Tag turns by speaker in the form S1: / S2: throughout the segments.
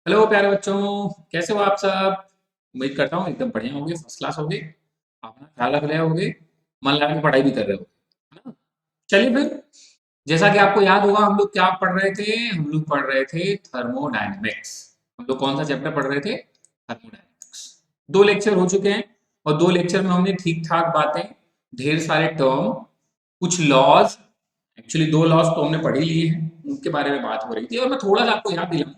S1: Hello प्यारे बच्चों, कैसे हो आप सब। उम्मीद करता हूँ एकदम बढ़िया होंगे, फर्स्ट क्लास होंगे। अपना ख्याल रख रहे होंगे, मन लगा के पढ़ाई भी कर रहे हो, है ना। चलिए फिर, जैसा कि आपको याद होगा हम लोग क्या पढ़ रहे थे। हम लोग पढ़ रहे थे थर्मोडायनेमिक्स। हम लोग कौन सा चैप्टर पढ़ रहे थे? थर्मोडायनेमिक्स। 2 लेक्चर हो चुके हैं और 2 लेक्चर में हमने ठीक ठाक बातें, ढेर सारे टर्म, कुछ लॉज, एक्चुअली 2 लॉज तो हमने पढ़ ही लिए हैं, उनके बारे में बात हो रही थी। और मैं थोड़ा सा आपको याद दिलाऊं,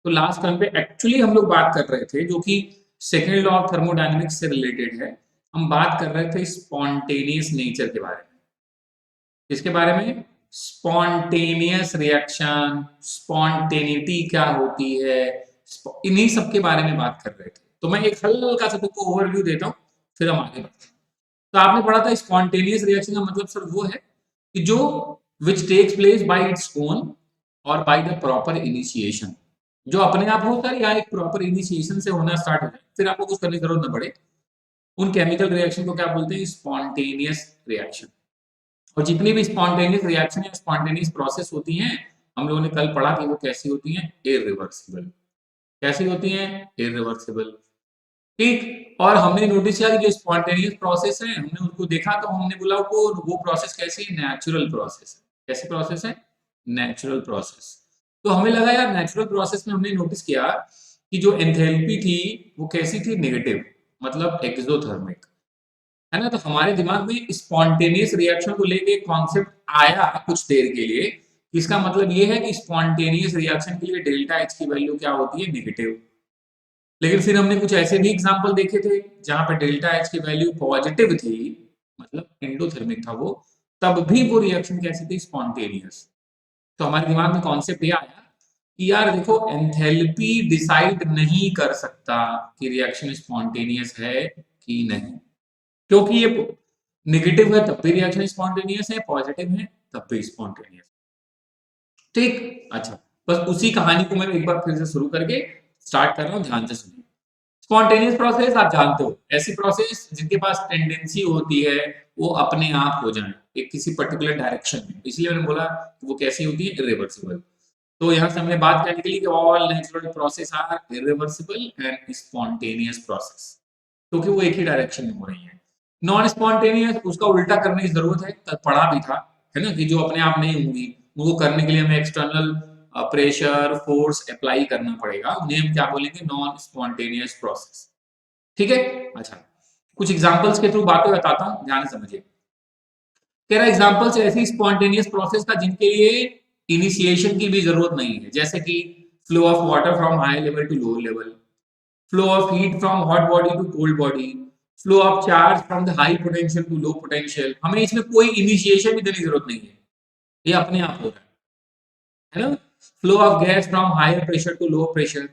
S1: तो लास्ट टाइम पे एक्चुअली हम लोग बात कर रहे थे, जो कि सेकेंड लॉ ऑफ थर्मोडायनेमिक्स से रिलेटेड है। हम बात कर रहे थे स्पॉन्टेनियस नेचर के बारे में। इसके बारे में, स्पॉन्टेनियस रिएक्शन, स्पॉन्टेनिटी क्या होती है, इन्हीं सब के बारे में बात कर रहे थे। तो मैं एक हल्का सा तुमको ओवरव्यू देता हूँ, फिर हम आगे बढ़ते हैं। तो आपने पढ़ा था स्पॉन्टेनियस रिएक्शन का मतलब सर वो है कि जो which takes place by its own और बाय द प्रॉपर इनिशिएशन, जो अपने आप होता है या एक प्रॉपर इनिशिएशन से होना स्टार्ट हो जाए, फिर आपको कुछ करने की जरूरत ना पड़े। उन केमिकल रिएक्शन को क्या बोलते हैं? Spontaneous reaction. और जितनी भी स्पॉन्टेनियस रिएक्शन या स्पॉन्टेनियस प्रोसेस होती हैं, हम लोगों ने कल पढ़ा कि वो कैसी होती हैं? इरिवर्सिबल। कैसी होती हैं? इरिवर्सिबल। ठीक। और हमने नोटिस किया कि जो स्पॉन्टेनियस प्रोसेस है, हमने उसको देखा तो हमने बोला वो प्रोसेस कैसी है? नेचुरल प्रोसेस है। कैसी प्रोसेस है? Natural process. तो हमें लगा यार, नेचुरल प्रोसेस में हमने नोटिस किया कि जो एंथैल्पी थी वो कैसी थी? नेगेटिव, मतलब एक्सोथर्मिक, है ना। तो हमारे दिमाग में स्पॉन्टेनियस रिएक्शन को लेके एक कॉन्सेप्ट आया कुछ देर के लिए। इसका मतलब ये है कि स्पॉन्टेनियस रिएक्शन के लिए डेल्टा एच की वैल्यू क्या होती है? नेगेटिव। लेकिन फिर हमने कुछ ऐसे भी एग्जाम्पल देखे थे जहां पर डेल्टा एच की वैल्यू पॉजिटिव थी, मतलब एंडोथर्मिक था वो, तब भी वो रिएक्शन कैसी थी? स्पॉन्टेनियस। तो हमारे दिमाग में कॉन्सेप्ट ये आया कि यार देखो, एंथैल्पी डिसाइड नहीं कर सकता कि रिएक्शन स्पॉन्टेनियस है कि नहीं, क्योंकि ये नेगेटिव है तब भी रिएक्शन स्पॉन्टेनियस है, पॉजिटिव है तब भी स्पॉन्टेनियस। ठीक, अच्छा। बस उसी कहानी को मैं एक बार फिर से शुरू करके स्टार्ट कर रहा हूँ, ध्यान से सुनिए। स्पॉन्टेनियस प्रोसेस आप जानते हो, ऐसी प्रोसेस जिनके पास टेंडेंसी होती है वो अपने आप हो जाए एक किसी पर्टिकुलर डायरेक्शन में, इसलिए मैंने बोला कि वो कैसी होती है? इरिवर्सिबल। तो यहाँ से हमने बात क्या निकली कि all natural process are irreversible and spontaneous process, क्योंकि वो एक ही डायरेक्शन में हो रही है। नॉन स्पॉन्टेनियस, उसका उल्टा करने की जरूरत है, कल पढ़ा भी था, है ना, कि जो अपने आप नहीं होंगी उनको करने के लिए हमें एक्सटर्नल प्रेशर फोर्स अप्लाई करना पड़ेगा, उन्हें हम क्या बोलेंगे? Non spontaneous process. ठीक है। अच्छा, कुछ एग्जांपल्स के थ्रू बातें बताता हूं, ध्यान से समझिए। कह रहा एग्जांपल्स ऐसी स्पॉन्टेनियस प्रोसेस का जिनके लिए इनिशिएशन की भी जरूरत नहीं है, जैसे कि flow of water from high level to low level, flow of heat from hot body to cold body, flow of charge from the high potential to low potential। हमें इसमें कोई इनिशिएशन भी देने की जरूरत नहीं है, ये अपने आप होता है ना। Flow of gas from higher pressure to low pressure,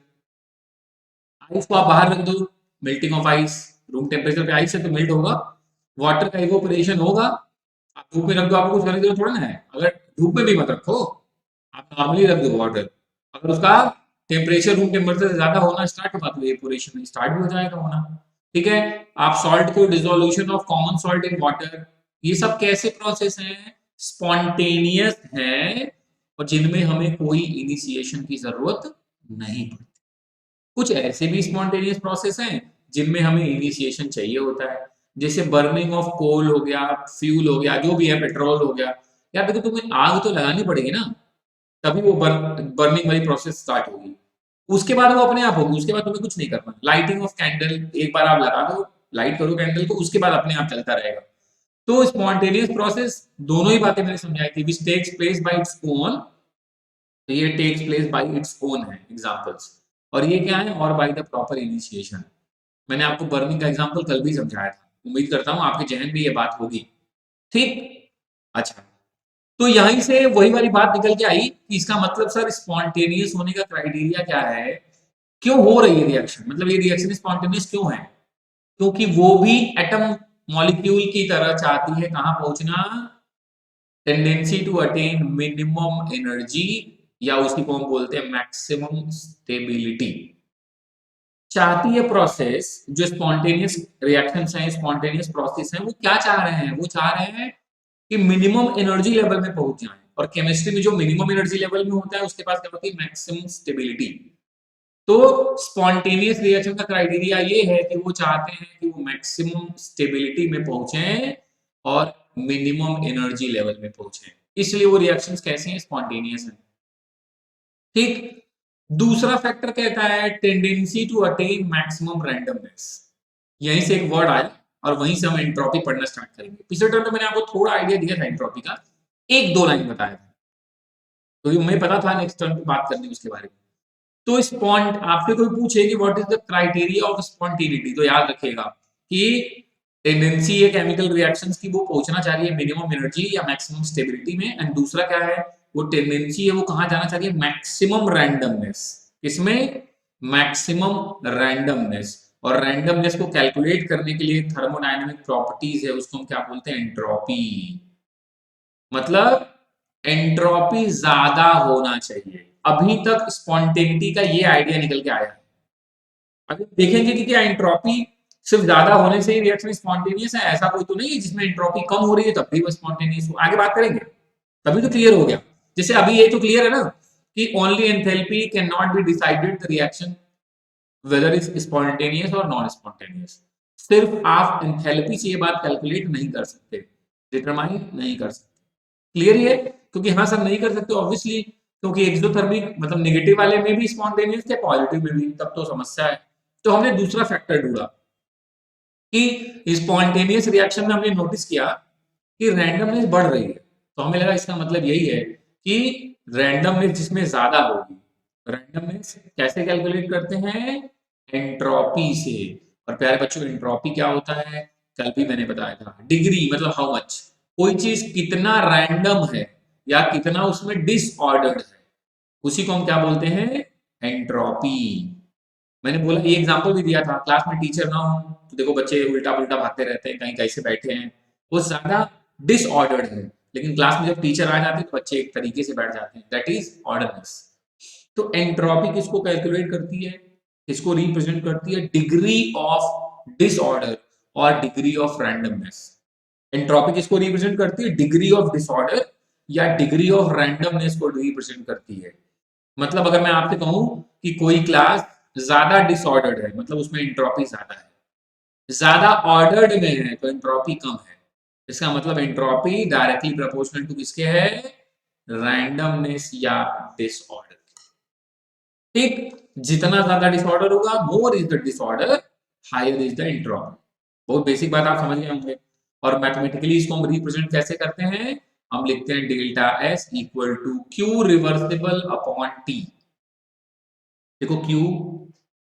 S1: ice को आप बाहर रख दो, melting of ice, room temperature पे आइस है तो मेल्ट होगा, वाटर का इवोपोरेशन होगा। आप धूप में रख दो, आपको कुछ करने की जरूरत थोड़ा ना है। अगर धूप में भी मत रखो, आप नॉर्मली रख दो वाटर, अगर उसका टेम्परेचर रूम टेम्परेचर से ज्यादा होना स्टार्ट हुआ तो इवोपोरेशन स्टार्ट भी हो जाएगा होना। ठीक है। आप सॉल्ट को, dissolution of common salt in water, ये सब कैसे प्रोसेस हैं? स्पॉन्टेनियस है, और जिनमें हमें कोई इनिशिएशन की जरूरत नहीं पड़ती। कुछ ऐसे भी स्पॉन्टेनियस प्रोसेस हैं जिनमें हमें इनिशिएशन चाहिए होता है, जैसे बर्निंग ऑफ कोल हो गया, फ्यूल हो गया, जो भी है, पेट्रोल हो गया। यार देखो, तुम्हें आग तो लगानी पड़ेगी ना, तभी वो बर्निंग वाली प्रोसेस स्टार्ट होगी। उसके बाद वो अपने आप होगी, उसके बाद तुम्हें कुछ नहीं करना। लाइटिंग ऑफ कैंडल, एक बार आप लगा दो, लाइट करो कैंडल को, उसके बाद अपने आप चलता रहेगा। तो स्पॉन्टेनियस प्रोसेस, दोनों ही बातें मैंने समझाई थी, which takes place by its own, तो ये takes place by its own है एग्जांपल्स। और ये क्या है? और बाय द प्रॉपर इनिशिएशन। मैंने आपको बर्निंग का एग्जांपल कल भी समझाया था, उम्मीद करता हूं आपके जहन में ये बात होगी। ठीक। अच्छा, तो यहीं से वही वाली बात निकल के आई कि इसका मतलब सर स्पॉन्टेनियस होने का क्राइटेरिया क्या है? क्यों हो रही है रिएक्शन, मतलब ये रिएक्शन स्पॉन्टेनियस क्यों है? क्योंकि वो भी एटम मॉलिक्यूल की तरह चाहती है कहां पहुंचना? Tendency to attain minimum energy, या उसी को हम बोलते हैं मैक्सिमम स्टेबिलिटी। चाहती है प्रोसेस, जो स्पॉन्टेनियस रिएक्शंस हैं, स्पॉन्टेनियस प्रोसेस हैं, वो क्या चाह रहे हैं? वो चाह रहे हैं कि मिनिमम एनर्जी लेवल में पहुंच जाए। और केमिस्ट्री में जो मिनिमम एनर्जी लेवल में होता है उसके पास क्या होती है? Maximum stability. तो स्पॉन्टेनियस रिएक्शन का क्राइटेरिया ये है कि वो चाहते हैं कि वो मैक्सिमम स्टेबिलिटी में पहुंचे और मिनिमम एनर्जी लेवल में पहुंचे, इसलिए वो रिएक्शंस कैसे हैं, स्पॉन्टेनियस हैं। ठीक। दूसरा फैक्टर कहता है tendency to attain maximum randomness. यहीं से एक वर्ड आया और वहीं से हम एंट्रोपी पढ़ना स्टार्ट करेंगे। पिछले टर्म में मैंने आपको थोड़ा आइडिया दिया था एंट्रोपी का, एक दो लाइन बताया था, क्योंकि मुझे पता था नेक्स्ट टर्म में बात करनी उसके बारे में। तो स्पॉन्ट आपसे कोई पूछे कि what is the criteria of spontaneity, तो याद रखिएगा कि टेंडेंसी है केमिकल रिएक्शंस की वो पहुंचना चाह रही है मिनिमम एनर्जी या मैक्सिमम स्टेबिलिटी में, एंड दूसरा क्या है, वो टेंडेंसी है वो कहां जाना चाह रही है, मैक्सिमम रैंडमनेस। किसमें, मैक्सिमम रैंडमनेस। और रैंडमनेस को कैलकुलेट करने के लिए थर्मोडायनेमिक प्रॉपर्टीज है, उसको हम क्या बोलते हैं, एंट्रोपी। मतलब एंट्रोपी ज्यादा होना चाहिए। अभी तक स्पॉन्टेनिटी का ये आइडिया निकल के आया है। अभी देखेंगे कि क्या एंट्रोपी सिर्फ ज्यादा होने से ही रिएक्शन स्पॉन्टेनियस है, ऐसा कोई तो नहीं है जिसमें एंट्रोपी कम हो रही है तब भी वो स्पॉन्टेनियस हो। आगे बात करेंगे, तभी तो क्लियर हो गया। जैसे अभी ये तो क्लियर है ना कि only enthalpy can not be decided the reaction whether is spontaneous और नॉन स्पॉन्टेनियस। सिर्फ आप एंथैल्पी से ये बात कैलकुलेट नहीं कर सकते, डिटरमाइन नहीं कर सकते। क्लियर ही है, क्योंकि हाँ सर नहीं कर सकते ऑब्वियसली, क्योंकि एक्सोथर्मिक मतलब नेगेटिव वाले में भी स्पॉन्टेनियस थे, पॉजिटिव में भी, तब तो समस्या है। तो हमने दूसरा फैक्टर ढूंढा कि स्पॉन्टेनियस रिएक्शन में हमने नोटिस किया कि रैंडमनेस बढ़ रही है, तो हमें लगा इसका मतलब यही है कि रैंडमनेस जिसमें ज्यादा होगी। रैंडमनेस कैसे कैलकुलेट करते हैं, एंट्रोपी से। और प्यारे बच्चों एंट्रोपी क्या होता है, कल भी मैंने बताया था, डिग्री मतलब हाउ मच कोई चीज कितना रैंडम है या कितना उसमें डिसऑर्डर्ड है, उसी को हम क्या बोलते हैं, एंट्रोपी। मैंने बोला ये एग्जांपल भी दिया था, क्लास में टीचर ना हो तो देखो बच्चे उल्टा पुल्टा भागते रहते हैं, कहीं कैसे बैठे हैं, वो ज्यादा डिसऑर्डर्ड है। लेकिन क्लास में जब टीचर आ जाते हैं तो बच्चे एक तरीके से बैठ जाते हैं, दैट इज ऑर्डरनेस। तो एंट्रोपी किसको कैलकुलेट करती है, किसको रिप्रेजेंट करती है, डिग्री ऑफ डिसऑर्डर और डिग्री ऑफ रैंडमनेस। एंट्रोपी किसको रिप्रेजेंट करती है, डिग्री ऑफ डिसऑर्डर या डिग्री ऑफ रैंडमनेस को रिप्रेजेंट करती है। मतलब अगर मैं आपसे कहूं कि कोई क्लास ज्यादा डिसऑर्डर्ड है मतलब उसमें एंट्रोपी ज्यादा है, ज्यादा ऑर्डर्ड में है तो एंट्रोपी कम है। इसका मतलब एंट्रोपी डायरेक्टली प्रोपोर्शनल टू किसके है, रैंडमनेस या डिसऑर्डर। ठीक। जितना ज्यादा डिसऑर्डर होगा, more is the disorder, higher is the entropy. बहुत बेसिक बात आप समझ गए होंगे। और मैथमेटिकली इसको हम रिप्रेजेंट कैसे करते हैं, हम लिखते हैं delta S equal to Q reversible upon T. देखो क्यू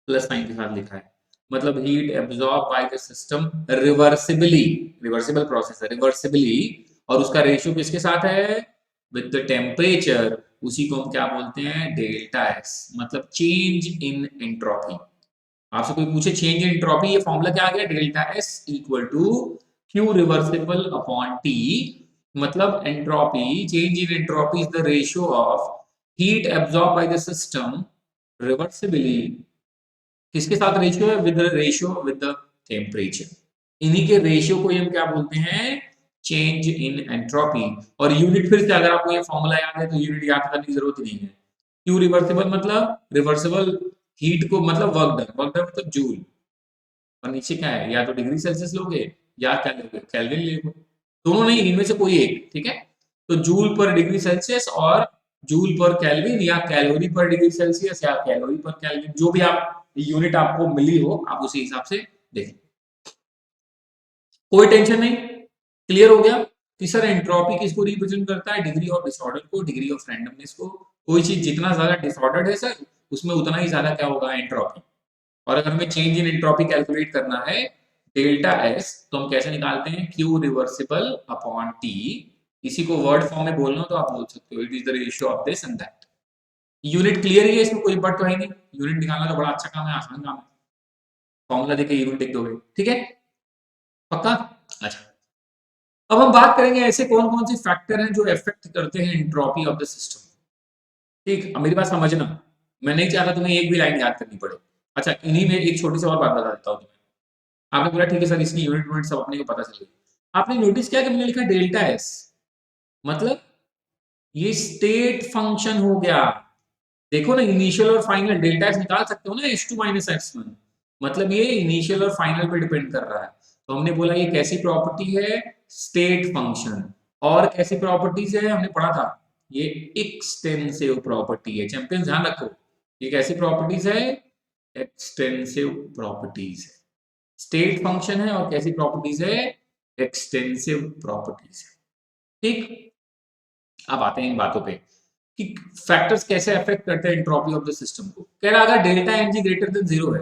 S1: प्लस साइन के साथ लिखा है, मतलब heat absorb by the system reversibly, reversible process है, रिवर्सिबली। और उसका रेशियो किसके साथ है, विद द टेम्परेचर, उसी को हम क्या बोलते हैं, डेल्टा एस, मतलब चेंज इन एंट्रोपी। आपसे कोई पूछे चेंज इन एंट्रोपी, ये फॉर्मूला क्या आ गया, delta S equal to Q reversible upon T. मतलब entropy, change in entropy is the ratio of heat absorb by the system reversibly, किसके साथ रेशियो है, with the ratio with the temperature. इन्हीं के रेशियो को हम क्या बोलते हैं, चेंज इन एंट्रोपी। और यूनिट फिर से अगर आपको ये फॉर्मूला याद है तो यूनिट याद करने की जरूरत ही नहीं है। क्यू रिवर्सिबल मतलब रिवर्सिबल हीट को मतलब वर्क डन, वर्क डन मतलब जूल, और नीचे क्या है, या तो डिग्री सेल्सियस लोगे या क्या लोगे, केल्विन लोगे, दोनों नहीं, इनमें से कोई एक। ठीक है, तो जूल पर डिग्री सेल्सियस और जूल पर केल्विन, या कैलोरी पर डिग्री सेल्सियस या कैलोरी पर केल्विन, जो भी आप यूनिट आपको मिली हो आप उसी हिसाब से देखें, कोई टेंशन नहीं। क्लियर हो गया कि सर एंट्रोपी किसको रिप्रेजेंट करता है, डिग्री ऑफ डिसऑर्डर को, डिग्री ऑफ रैंडमनेस को। कोई चीज जितना ज्यादा डिसऑर्डर्ड है सर उसमें उतना ही ज्यादा क्या होगा, एंट्रोपी। और अगर हमें चेंज इन एंट्रोपी कैलकुलेट करना है, डेल्टा एस, तो हम कैसे निकालते हैं, क्यू रिवर्सिबल अपॉन टी। इसी को वर्ड फॉर्म में बोलना हो तो आप बोल सकते हो, it is the ratio of this and that. Unit clear ही है, इसमें कोई बट तो है नहीं, यूनिट निकालना तो बड़ा अच्छा काम है, आसान काम है, फॉर्मूला देके यूनिट लिख दोगे। ठीक है, पक्का। अच्छा, अब हम बात करेंगे ऐसे कौन कौन से फैक्टर हैं जो इफेक्ट करते हैं एंट्रोपी ऑफ द सिस्टम। ठीक, अब मेरी बात समझना, मैं नहीं चाहता तुम्हें एक भी लाइन याद करनी पड़े। अच्छा, इन्हीं में एक छोटी सी और बात बता देता हूँ तुम्हें। आपने बोला ठीक है सर इसकी यूनिट यूनिट सब अपने को पता चलेगी, आपने नोटिस किया कि मैंने लिखा डेल्टा एस, मतलब ये स्टेट फंक्शन हो गया। देखो ना, इनिशियल और फाइनल डेल्टा एस निकाल सकते हो ना, H2 माइनस X1, मतलब ये इनिशियल और फाइनल पे डिपेंड कर रहा है। तो हमने बोला ये कैसी प्रॉपर्टी है, स्टेट फंक्शन। और कैसी प्रॉपर्टीज है हमने पढ़ा था, ये एक्सटेंसिव प्रॉपर्टी है। चैंपियंस ध्यान रखो, ये कैसी प्रॉपर्टीज है, एक्सटेंसिव प्रॉपर्टीज है। स्टेट फंक्शन है और कैसी प्रॉपर्टीज है, एक्सटेंसिव प्रॉपर्टीज है। ठीक, अब आते हैं इन बातों पे कि फैक्टर्स कैसे अफेक्ट करते हैं एंट्रोपी ऑफ द सिस्टम को। कह रहा अगर delta n g greater than zero है,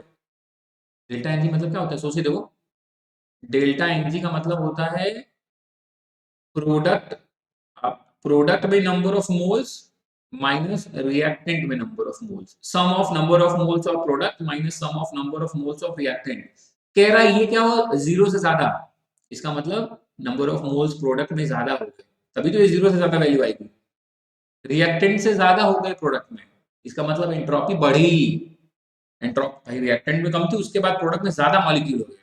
S1: डेल्टा एनजी मतलब क्या होता है, सोचिए देखो, डेल्टा एनजी का मतलब होता है प्रोडक्ट, प्रोडक्ट में number of moles minus reactant में number of moles, sum of number of moles of product minus sum of number of moles of reactant. कह रहा है ये क्या हो, जीरो से ज्यादा, इसका मतलब नंबर ऑफ मोल्स प्रोडक्ट में ज्यादा हो गए, तभी तो ये जीरो से ज्यादा वैल्यू आएगी। रिएक्टेंट से ज्यादा हो गए प्रोडक्ट में, इसका मतलब एंट्रोपी बढ़ी। एंट्रोपी भाई रिएक्टेंट में कम थी, उसके बाद प्रोडक्ट में ज्यादा मॉलिक्यूल हो गए,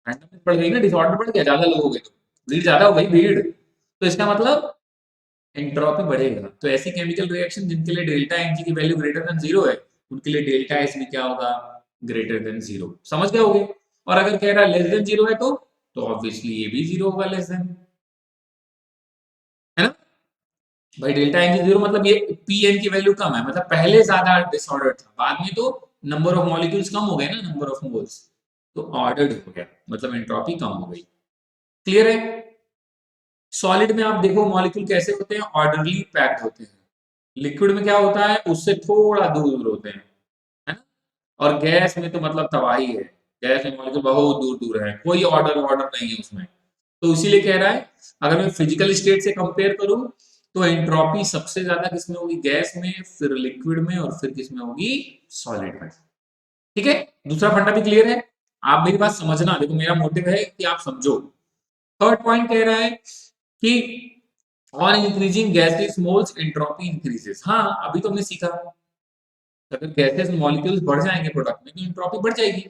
S1: रैंडमनेस बढ़ गई ना, डिसऑर्डर बढ़ गया, ज्यादा लोग हो गए तो भीड़ ज्यादा हो गई, भीड़, तो इसका मतलब एंट्रोपी बढ़ेगा। तो ऐसी केमिकल रिएक्शन जिनके लिए डेल्टा एनजी की वैल्यू ग्रेटर देन जीरो है, उनके लिए डेल्टा एस भी क्या होगा, ग्रेटर देन जीरो। समझ गए होगे। और अगर कह रहा है लेस देन जीरो है तो ऑब्वियसली ये भी जीरो होगा, लेस देन, है ना भाई। डेल्टा एन की जीरो मतलब ये पी एन की वैल्यू कम है, मतलब पहले ज्यादा डिसऑर्डर था, बाद में तो नंबर ऑफ मॉलिक्यूल्स कम हो गए ना, नंबर ऑफ मोल्स, तो ऑर्डर्ड हो गया, मतलब एंट्रोपी कम हो गई। क्लियर है। सॉलिड में आप देखो मॉलिक्यूल कैसे होते हैं, ऑर्डरली पैक्ड होते हैं। लिक्विड में क्या होता है, उससे थोड़ा दूर दूर होते हैं, है ना। और गैस में तो मतलब तबाही है, गैस में मॉलिक्यूल बहुत दूर दूर है, कोई ऑर्डर ऑर्डर नहीं है उसमें। तो इसीलिए कह रहा है अगर मैं फिजिकल स्टेट से कंपेयर करूं तो एंट्रोपी सबसे ज्यादा किसमें होगी, गैस में, फिर लिक्विड में, और फिर किसमें होगी, सॉलिड में। ठीक है, दूसरा फंडा भी क्लियर है। आप मेरी बात समझना, देखो मेरा मोटिव है कि आप समझो। थर्ड पॉइंट कह रहा है कि on increasing gases moles entropy increases. हाँ, अभी तो हमने सीखा, अगर गैसेस मॉलिक्यूल्स बढ़ जाएंगे प्रोडक्ट में तो एंट्रोपी बढ़ जाएगी।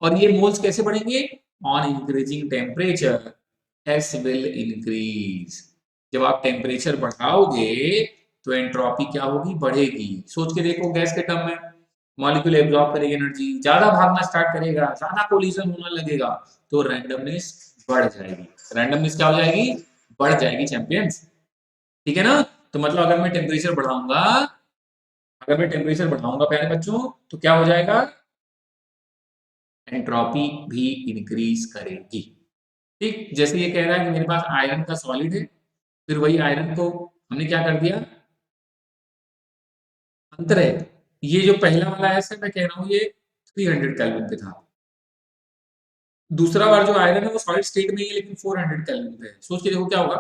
S1: और ये मोल्स कैसे बढ़ेंगे, on increasing temperature S will increase. जब आप टेम्परेचर बढ़ाओगे तो एंट्रोपी क्या होगी, बढ़ेगी। सोच के देखो, गैस के टर्म में मॉलिक्यूल एब्जॉर्ब करेगी एनर्जी, ज्यादा भागना स्टार्ट करेगा, ज्यादा कोलिजन होने लगेगा, तो रैंडमनेस बढ़ जाएगी। रैंडमनेस क्या हो जाएगी, बढ़ जाएगी चैंपियंस। ठीक है ना। तो मतलब अगर मैं टेम्परेचर बढ़ाऊंगा, अगर मैं टेम्परेचर बढ़ाऊंगा प्यारे बच्चों, तो क्या हो जाएगा, एंट्रोपी भी इंक्रीज करेगी। ठीक, जैसे ये कह रहा है कि मेरे पास आयरन का सॉलिड है, फिर वही आयरन को हमने क्या कर दिया, अंतर है, ये जो पहला वाला है मैं कह रहा हूँ ये 300 केल्विन पे था, दूसरा वाला जो आयरन है वो सॉलिड स्टेट में ही है लेकिन 400 केल्विन पे है। सोच के देखो क्या होगा,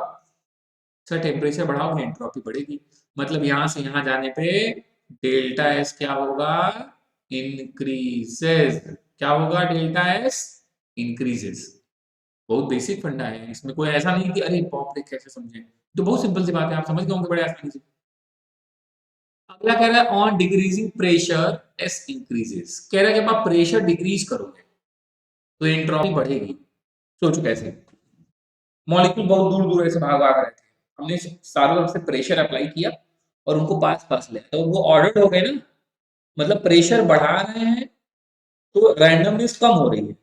S1: सर टेम्परेचर बढ़ाओगे एंट्रोपी बढ़ेगी, मतलब यहां से यहां जाने पे डेल्टा एस क्या होगा, इंक्रीजेस। क्या होगा, डेल्टा एस इंक्रीजेस। बहुत बेसिक फंडा है, इसमें कोई ऐसा नहीं कि अरे बाप रे कैसे समझे, तो बहुत सिंपल सी बात है, आप समझ गए होंगे बड़े आसानी से। अगला कह रहा है on decreasing pressure S increases. कह रहा है जब आप प्रेशर डिक्रीज करोगे तो एंट्रोपी बढ़ेगी। सोचो कैसे, मॉलिक्यूल बहुत दूर दूर से भाग भाग रहे थे, हमने चारों तरफ से प्रेशर अप्लाई किया और उनको पास पास ले, तो वो ऑर्डर्ड हो गए ना, मतलब प्रेशर बढ़ा रहे हैं तो रैंडमनेस कम हो रही है।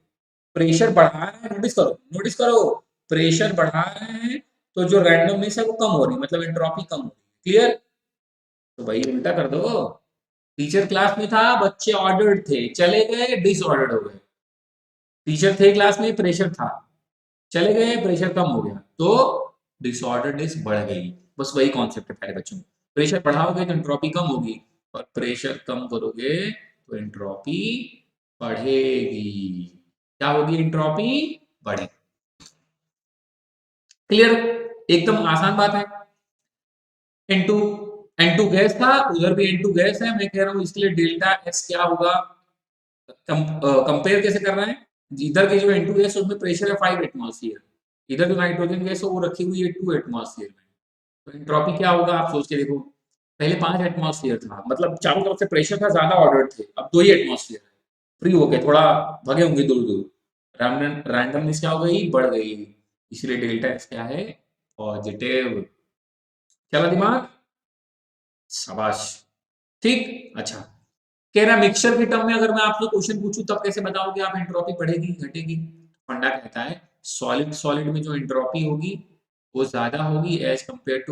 S1: प्रेशर बढ़ा रहे हैं, नोटिस करो, नोटिस करो, प्रेशर बढ़ा रहे हैं तो जो रैंडमनेस है वो कम हो रही है, मतलब एंट्रोपी कम हो रही है। क्लियर। तो भाई उल्टा कर दो, टीचर क्लास में था, बच्चे ऑर्डर्ड थे, चले गए डिसऑर्डर्ड हो गए। टीचर थे क्लास में, प्रेशर था, चले गए प्रेशर कम हो गया, तो डिसऑर्डरनेस बढ़ गई। बस वही कॉन्सेप्ट है प्यारे बच्चों, प्रेशर बढ़ाओगे तो एंट्रोपी कम होगी, और प्रेशर कम करोगे तो एंट्रोपी बढ़ेगी। क्या होगी, एंट्रोपी बढ़ेगी। क्लियर, एकदम आसान बात है। N2, N2 गैस था, उधर भी N2 गैस है, मैं कह रहा हूं इसके लिए डेल्टा एस क्या होगा, कंपेयर कैसे कर रहे हैं, इधर की जो N2 गैस है उसमें प्रेशर है 5 एटमॉस्फेयर, इधर जो नाइट्रोजन गैस है वो रखी हुई है 2 एटमॉस्फेयर में, तो एंट्रोपी क्या होगा आप सोच के देखो, पहले 5 एटमॉस्फेयर था, मतलब चारों तरफ से प्रेशर था, ज्यादा ऑर्डर थे, अब 2 ही एटमॉस्फेयर है, फ्री हो गए, थोड़ा भगे होंगे दूर दूर, रैंडमनेस क्या हो गई, बढ़ गई, इसलिए डेल्टा एस क्या है, पॉजिटिव। चला दिमाग, शाबाश। ठीक, अच्छा। कह रहा मिक्सचर के टर्म में अगर मैं आपसे क्वेश्चन पूछूं तब कैसे बताओगे आप एंट्रोपी बढ़ेगी घटेगी? फंडा कहता है सॉलिड सॉलिड में जो एंट्रोपी होगी वो ज्यादा होगी as compare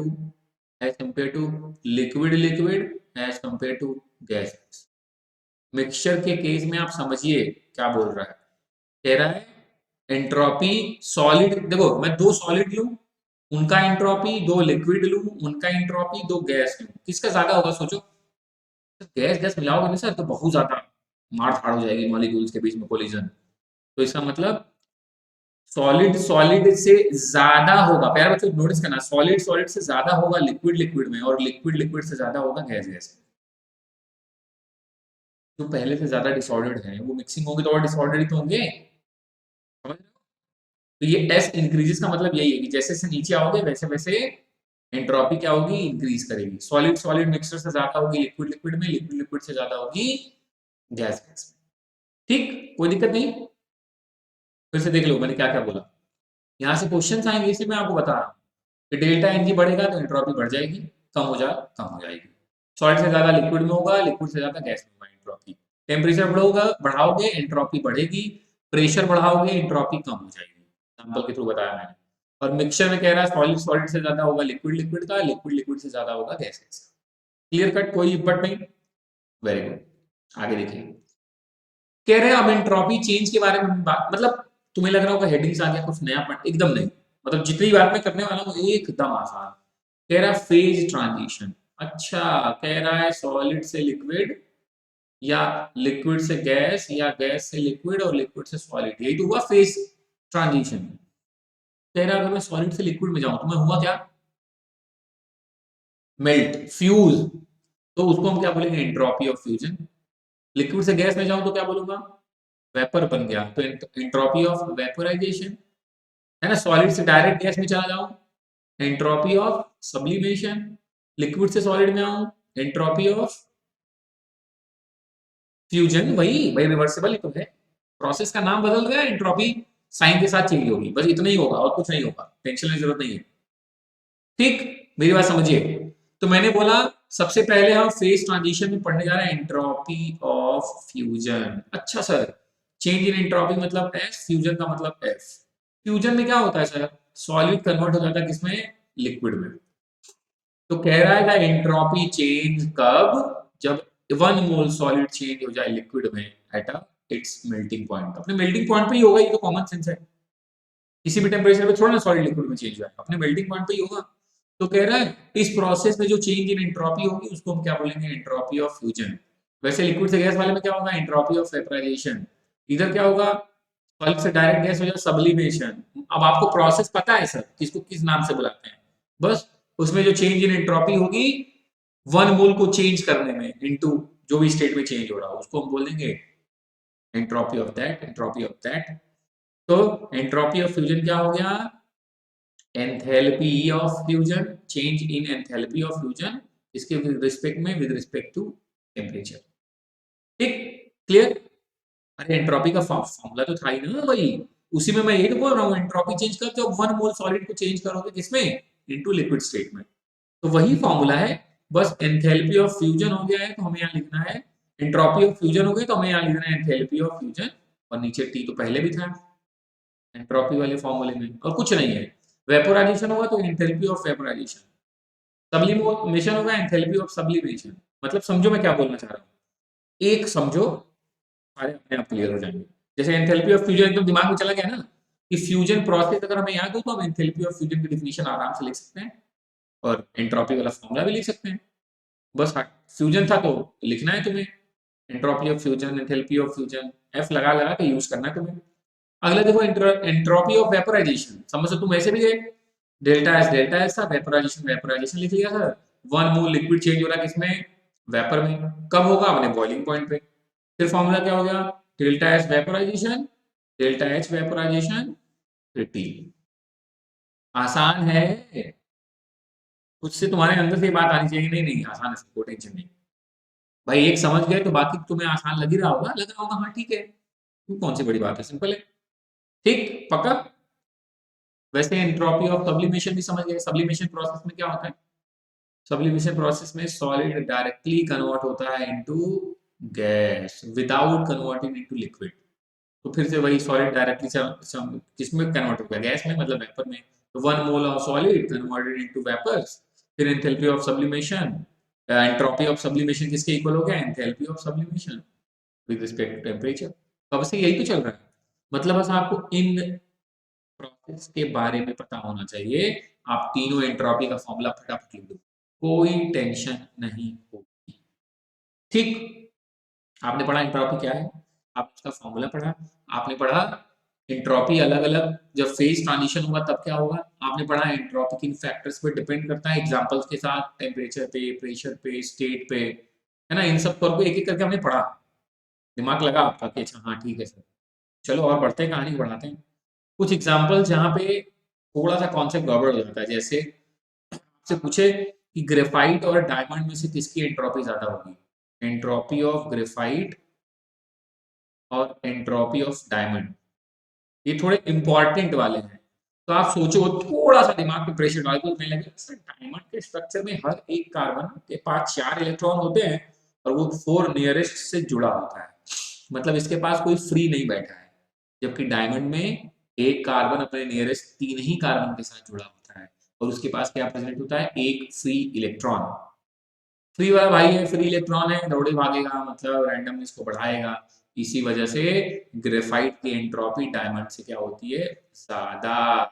S1: to liquid liquid as compare to gas. Mixture के केस में आप समझिए क्या बोल रहा है। कह रहा है एंट्रोपी सॉलिड, देखो मैं दो सॉलिड लूं उनका एंट्रोपी, दो लिक्विड लूं उनका एंट्रोपी, दो गैस लूं, किसका ज्यादा होगा सोचो। गैस गैस मिलाओगे ना सर तो बहुत ज्यादा मार धाड़ हो जाएगी मॉलिक्यूल्स के बीच में कोलिजन। तो इसका मतलब सॉलिड सॉलिड से ज्यादा होगा, प्यारे बच्चों नोटिस करना, सॉलिड सॉलिड से ज्यादा होगा लिक्विड लिक्विड में, और लिक्विड लिक्विड से ज्यादा होगा गैस गैस में। जो पहले से ज्यादा डिसऑर्डर्ड है वो मिक्सिंग होगी तो और डिसऑर्डर ही तो होंगे, समझ रहे हो? तो ये एस इंक्रीजेस का मतलब यही है कि जैसे जैसे नीचे आओगे वैसे वैसे एंट्रोपी क्या होगी, इंक्रीज करेगी। सॉलिड सॉलिड मिक्सचर से ज्यादा होगी लिक्विड लिक्विड में, लिक्विड लिक्विड से ज्यादा होगी गैस गैस में। ठीक, कोई दिक्कत नहीं। फिर से देख लो मैंने क्या क्या बोला। यहाँ से क्वेश्चन आएंगे इसी में आपको बता रहा हूँ कि डेल्टा एनजी बढ़ेगा तो एंट्रोपी बढ़ जाएगी, कम हो जाएगी। सॉलिड से ज्यादा लिक्विड में होगा, लिक्विड से ज्यादा गैस में होगा एंट्रोपी। टेम्परेचर बढ़ोगा बढ़ाओगे एंट्रोपी बढ़ेगी, प्रेशर बढ़ाओगे एंट्रोपी कम हो जाएगी। एग्जाम्पल के थ्रू बताया मैंने। और मिक्सचर में कह रहा है सॉलिड सॉलिड से ज्यादा होगा लिक्विड लिक्विड का, लिक्विड लिक्विड से ज्यादा होगा गैस गैस का। क्लियर कट, कोई बट नहीं। वेरी गुड, आगे देखिए। कह रहे हैं अब एंट्रोपी चेंज के बारे में बात, मतलब तुम्हें लग रहा होगा हेडिंग्स आ गया कुछ नया पढ़, एकदम नहीं। मतलब जितनी बात मैं करने वाला हूँ एकदम आसान। कह रहा है फेज ट्रांजिशन। अच्छा, कह रहा है सॉलिड से लिक्विड या लिक्विड से गैस या गैस से लिक्विड और लिक्विड से सॉलिड, यही तो हुआ फेज ट्रांजिशन। कह रहा है अगर मैं सॉलिड से लिक्विड में जाऊं तो मैं हुआ क्या, मेल्ट फ्यूज, तो उसको हम क्या बोलेंगे, एंट्रोपी ऑफ फ्यूजन। लिक्विड से गैस में जाऊं तो क्या बोलूंगा, वेपर बन गया, तो एंट्रोपी ऑफ वेपोराइजेशन। है ना, सॉलिड से डायरेक्ट गैस में चला जाऊं, एंट्रोपी ऑफ सब्लिमेशन। लिक्विड से सॉलिड में आऊं, एंट्रोपी ऑफ फ्यूजन। वही वही रिवर्सिबल ही तो है, प्रोसेस का नाम बदल गया, एंट्रोपी साइन के साथ चेंज होगी, बस इतना ही होगा और कुछ नहीं होगा, टेंशन की जरूरत नहीं है। ठीक, मेरी बात समझिए। तो मैंने बोला सबसे पहले हम फेज ट्रांजिशन में पढ़ने जा रहे हैं एंट्रोपी ऑफ फ्यूजन। अच्छा सर, चेंज इन एंट्रोपी मतलब एस, फ्यूजन का मतलब एफ। फ्यूजन में क्या होता है सर, सॉलिड कन्वर्ट हो जाता है किसमें, लिक्विड में। तो कह रहा है एंट्रोपी चेंज कब, जब 1 मोल सॉलिड चेंज हो जाए लिक्विड में एट इट्स मेल्टिंग पॉइंट। अपने मेल्टिंग पॉइंट पे ही होगा, ये तो कॉमन सेंस है। किसी भी टेम्परेचर पे थोड़ा ना सॉलिड लिक्विड में चेंज हुआ है, अपने मेल्टिंग पॉइंट पे ही होगा। तो कह रहा है इस प्रोसेस में जो चेंज इन एंट्रोपी होगी उसको हम क्या बोलेंगे, एंट्रोपी ऑफ फ्यूजन। वैसे लिक्विड से गैस वाले में क्या होगा, एंट्रोपी ऑफ वेपराइजेशन। इधर क्या होगा, सॉलिड से डायरेक्ट गैस हो जाए, सब्लिमेशन। अब आपको प्रोसेस पता है सर किसको किस नाम से बुलाते हैं, बस उसमें जो चेंज इन एंट्रोपी होगी 1 मोल को चेंज करने में इनटू जो भी स्टेट में चेंज हो रहा हो उसको हम बोलेंगे entropy of that, entropy of that. तो एंट्रोपी ऑफ फ्यूजन क्या हो गया, enthalpy of fusion, change in enthalpy of fusion, इसके रिस्पेक्ट में विद रिस्पेक्ट टू टेम्परेचर। ठीक, क्लियर। अरे एंट्रोपी का फॉर्मूला तो था ही ना भाई, उसी में मैं यही तो बोल रहा हूँ, एंट्रोपी चेंज कर जब 1 मोल सॉलिड को चेंज करोगे किसमें, इनटू लिक्विड स्टेट में। तो वही फॉर्मूला है, बस एंथैल्पी ऑफ फ्यूजन हो गया है तो हमें यहाँ लिखना है, एंट्रोपी ऑफ फ्यूजन हो गई तो हमें यहाँ लिखना है एंथैल्पी ऑफ फ्यूजन, और नीचे टी तो पहले भी था एंट्रोपी वाले फॉर्मूले में, और कुछ नहीं है। वेपोराइजेशन होगा तो एंथैल्पी ऑफ वेपोराइजेशन, सब्लिमेशन होगा एंथैल्पी ऑफ सब्लिमेशन। मतलब समझो मैं क्या बोलना चाह रहा हूँ, एक समझो सारे अपने आप क्लियर हो जाएंगे। जैसे एंथैल्पी ऑफ फ्यूजन एकदम दिमाग में चला गया ना, कि फ्यूजन प्रोसेस अगर हमें याद हो तो हम एंथैल्पी ऑफ फ्यूजन की डिफिनेशन आराम से लिख सकते हैं, और एंट्रोपी वाला फॉर्मूला भी लिख सकते हैं। बस फ्यूजन था तो लिखना है तुम्हें, entropy of fusion, enthalpy of fusion, F लगा लगा के यूज करना है तुम्हें। अगला देखो एंट्रोपी ऑफ वेपोराइजेशन, समझ तुम ऐसे भी गए, डेल्टा एस था, वेपोराइजेशन वेपोराइजेशन लिख लिया था। 1 मोल लिक्विड चेंज हो रहा है किसमें, वेपर में, कब होगा, अपने बॉइलिंग पॉइंट पे। फिर फॉर्मूला क्या हो गया, delta S vaporisation, delta H vaporisation, फिर टी। आसान है, उससे तुम्हारे अंदर से ये बात आनी चाहिए, नहीं नहीं आसान है, कोई टेंशन नहीं। भाई एक समझ गए तो बाकी तुम्हें आसान लग ही रहा होगा, लग रहा होगा हाँ ठीक है, कौन सी बड़ी बात है, सिंपल है। ठीक, पक्का। वैसे एंट्रोपी ऑफ सब्लिमेशन भी समझ गए, सब्लिमेशन प्रोसेस में क्या होता है, सब्लिमेशन प्रोसेस में सॉलिड डायरेक्टली कन्वर्ट होता है into gas without converting into liquid. तो फिर से वही सॉलिड डायरेक्टली किसमें कन्वर्ट होगा, गैस में, मतलब वेपर में। तो 1 mole of solid converted into vapours. फिर enthalpy of sublimation, entropy of sublimation किसके इक्वल हो गया, enthalpy of sublimation with respect to temperature. कब से यही तो चल रहा है। मतलब बस आपको इन प्रोसेस के बारे में पता होना चाहिए। आप तीनों एंट्रोपी का फॉर्मूला फटाफट लिख दो, कोई टेंशन नहीं होगी। ठीक, आपने पढ़ा एंट्रोपी क्या है, आपने उसका फॉर्मूला पढ़ा, आपने पढ़ा एंट्रोपी अलग अलग जब फेज ट्रांजिशन होगा तब क्या होगा, आपने पढ़ा एंट्रोपी किन फैक्टर्स पे डिपेंड करता है एग्जांपल्स के साथ, टेम्परेचर पे, प्रेशर पे, स्टेट पे, है ना। इन सब पर एक एक करके हमने पढ़ा, दिमाग लगा आपका कि अच्छा हाँ ठीक है सर। चलो और बढ़ते हैं, कहानी बढ़ाते हैं। कुछ एग्जाम्पल जहाँ पे थोड़ा सा कॉन्सेप्ट गड़बड़ हो जाता है, जैसे आपसे पूछे कि ग्रेफाइट और डायमंड में से किसकी एंट्रोपी ज्यादा होगी, एंट्रोपी ऑफ ग्रेफाइट और एंट्रोपी ऑफ डायमंड, ये थोड़े इंपॉर्टेंट वाले हैं। तो आप सोचो, थोड़ा सा दिमाग पे प्रेशर डाल के मिलने लगे सर, डायमंड के स्ट्रक्चर में हर एक कार्बन के पास 4 इलेक्ट्रॉन होते हैं और वो 4 नियरेस्ट से जुड़ा होता है, मतलब इसके पास कोई फ्री नहीं बैठा है। जबकि डायमंड में एक कार्बन अपने नियरेस्ट 3 ही कार्बन के साथ जुड़ा होता है और उसके पास क्या प्रेजेंट होता है, एक फ्री इलेक्ट्रॉन। फ्री वाला भाई है, फ्री इलेक्ट्रॉन है, दौड़े भागेगा, मतलब रैंडमनेस को बढ़ाएगा। इसी वजह से ग्रेफाइट की एंट्रोपी डायमंड से क्या होती है, ज्यादा।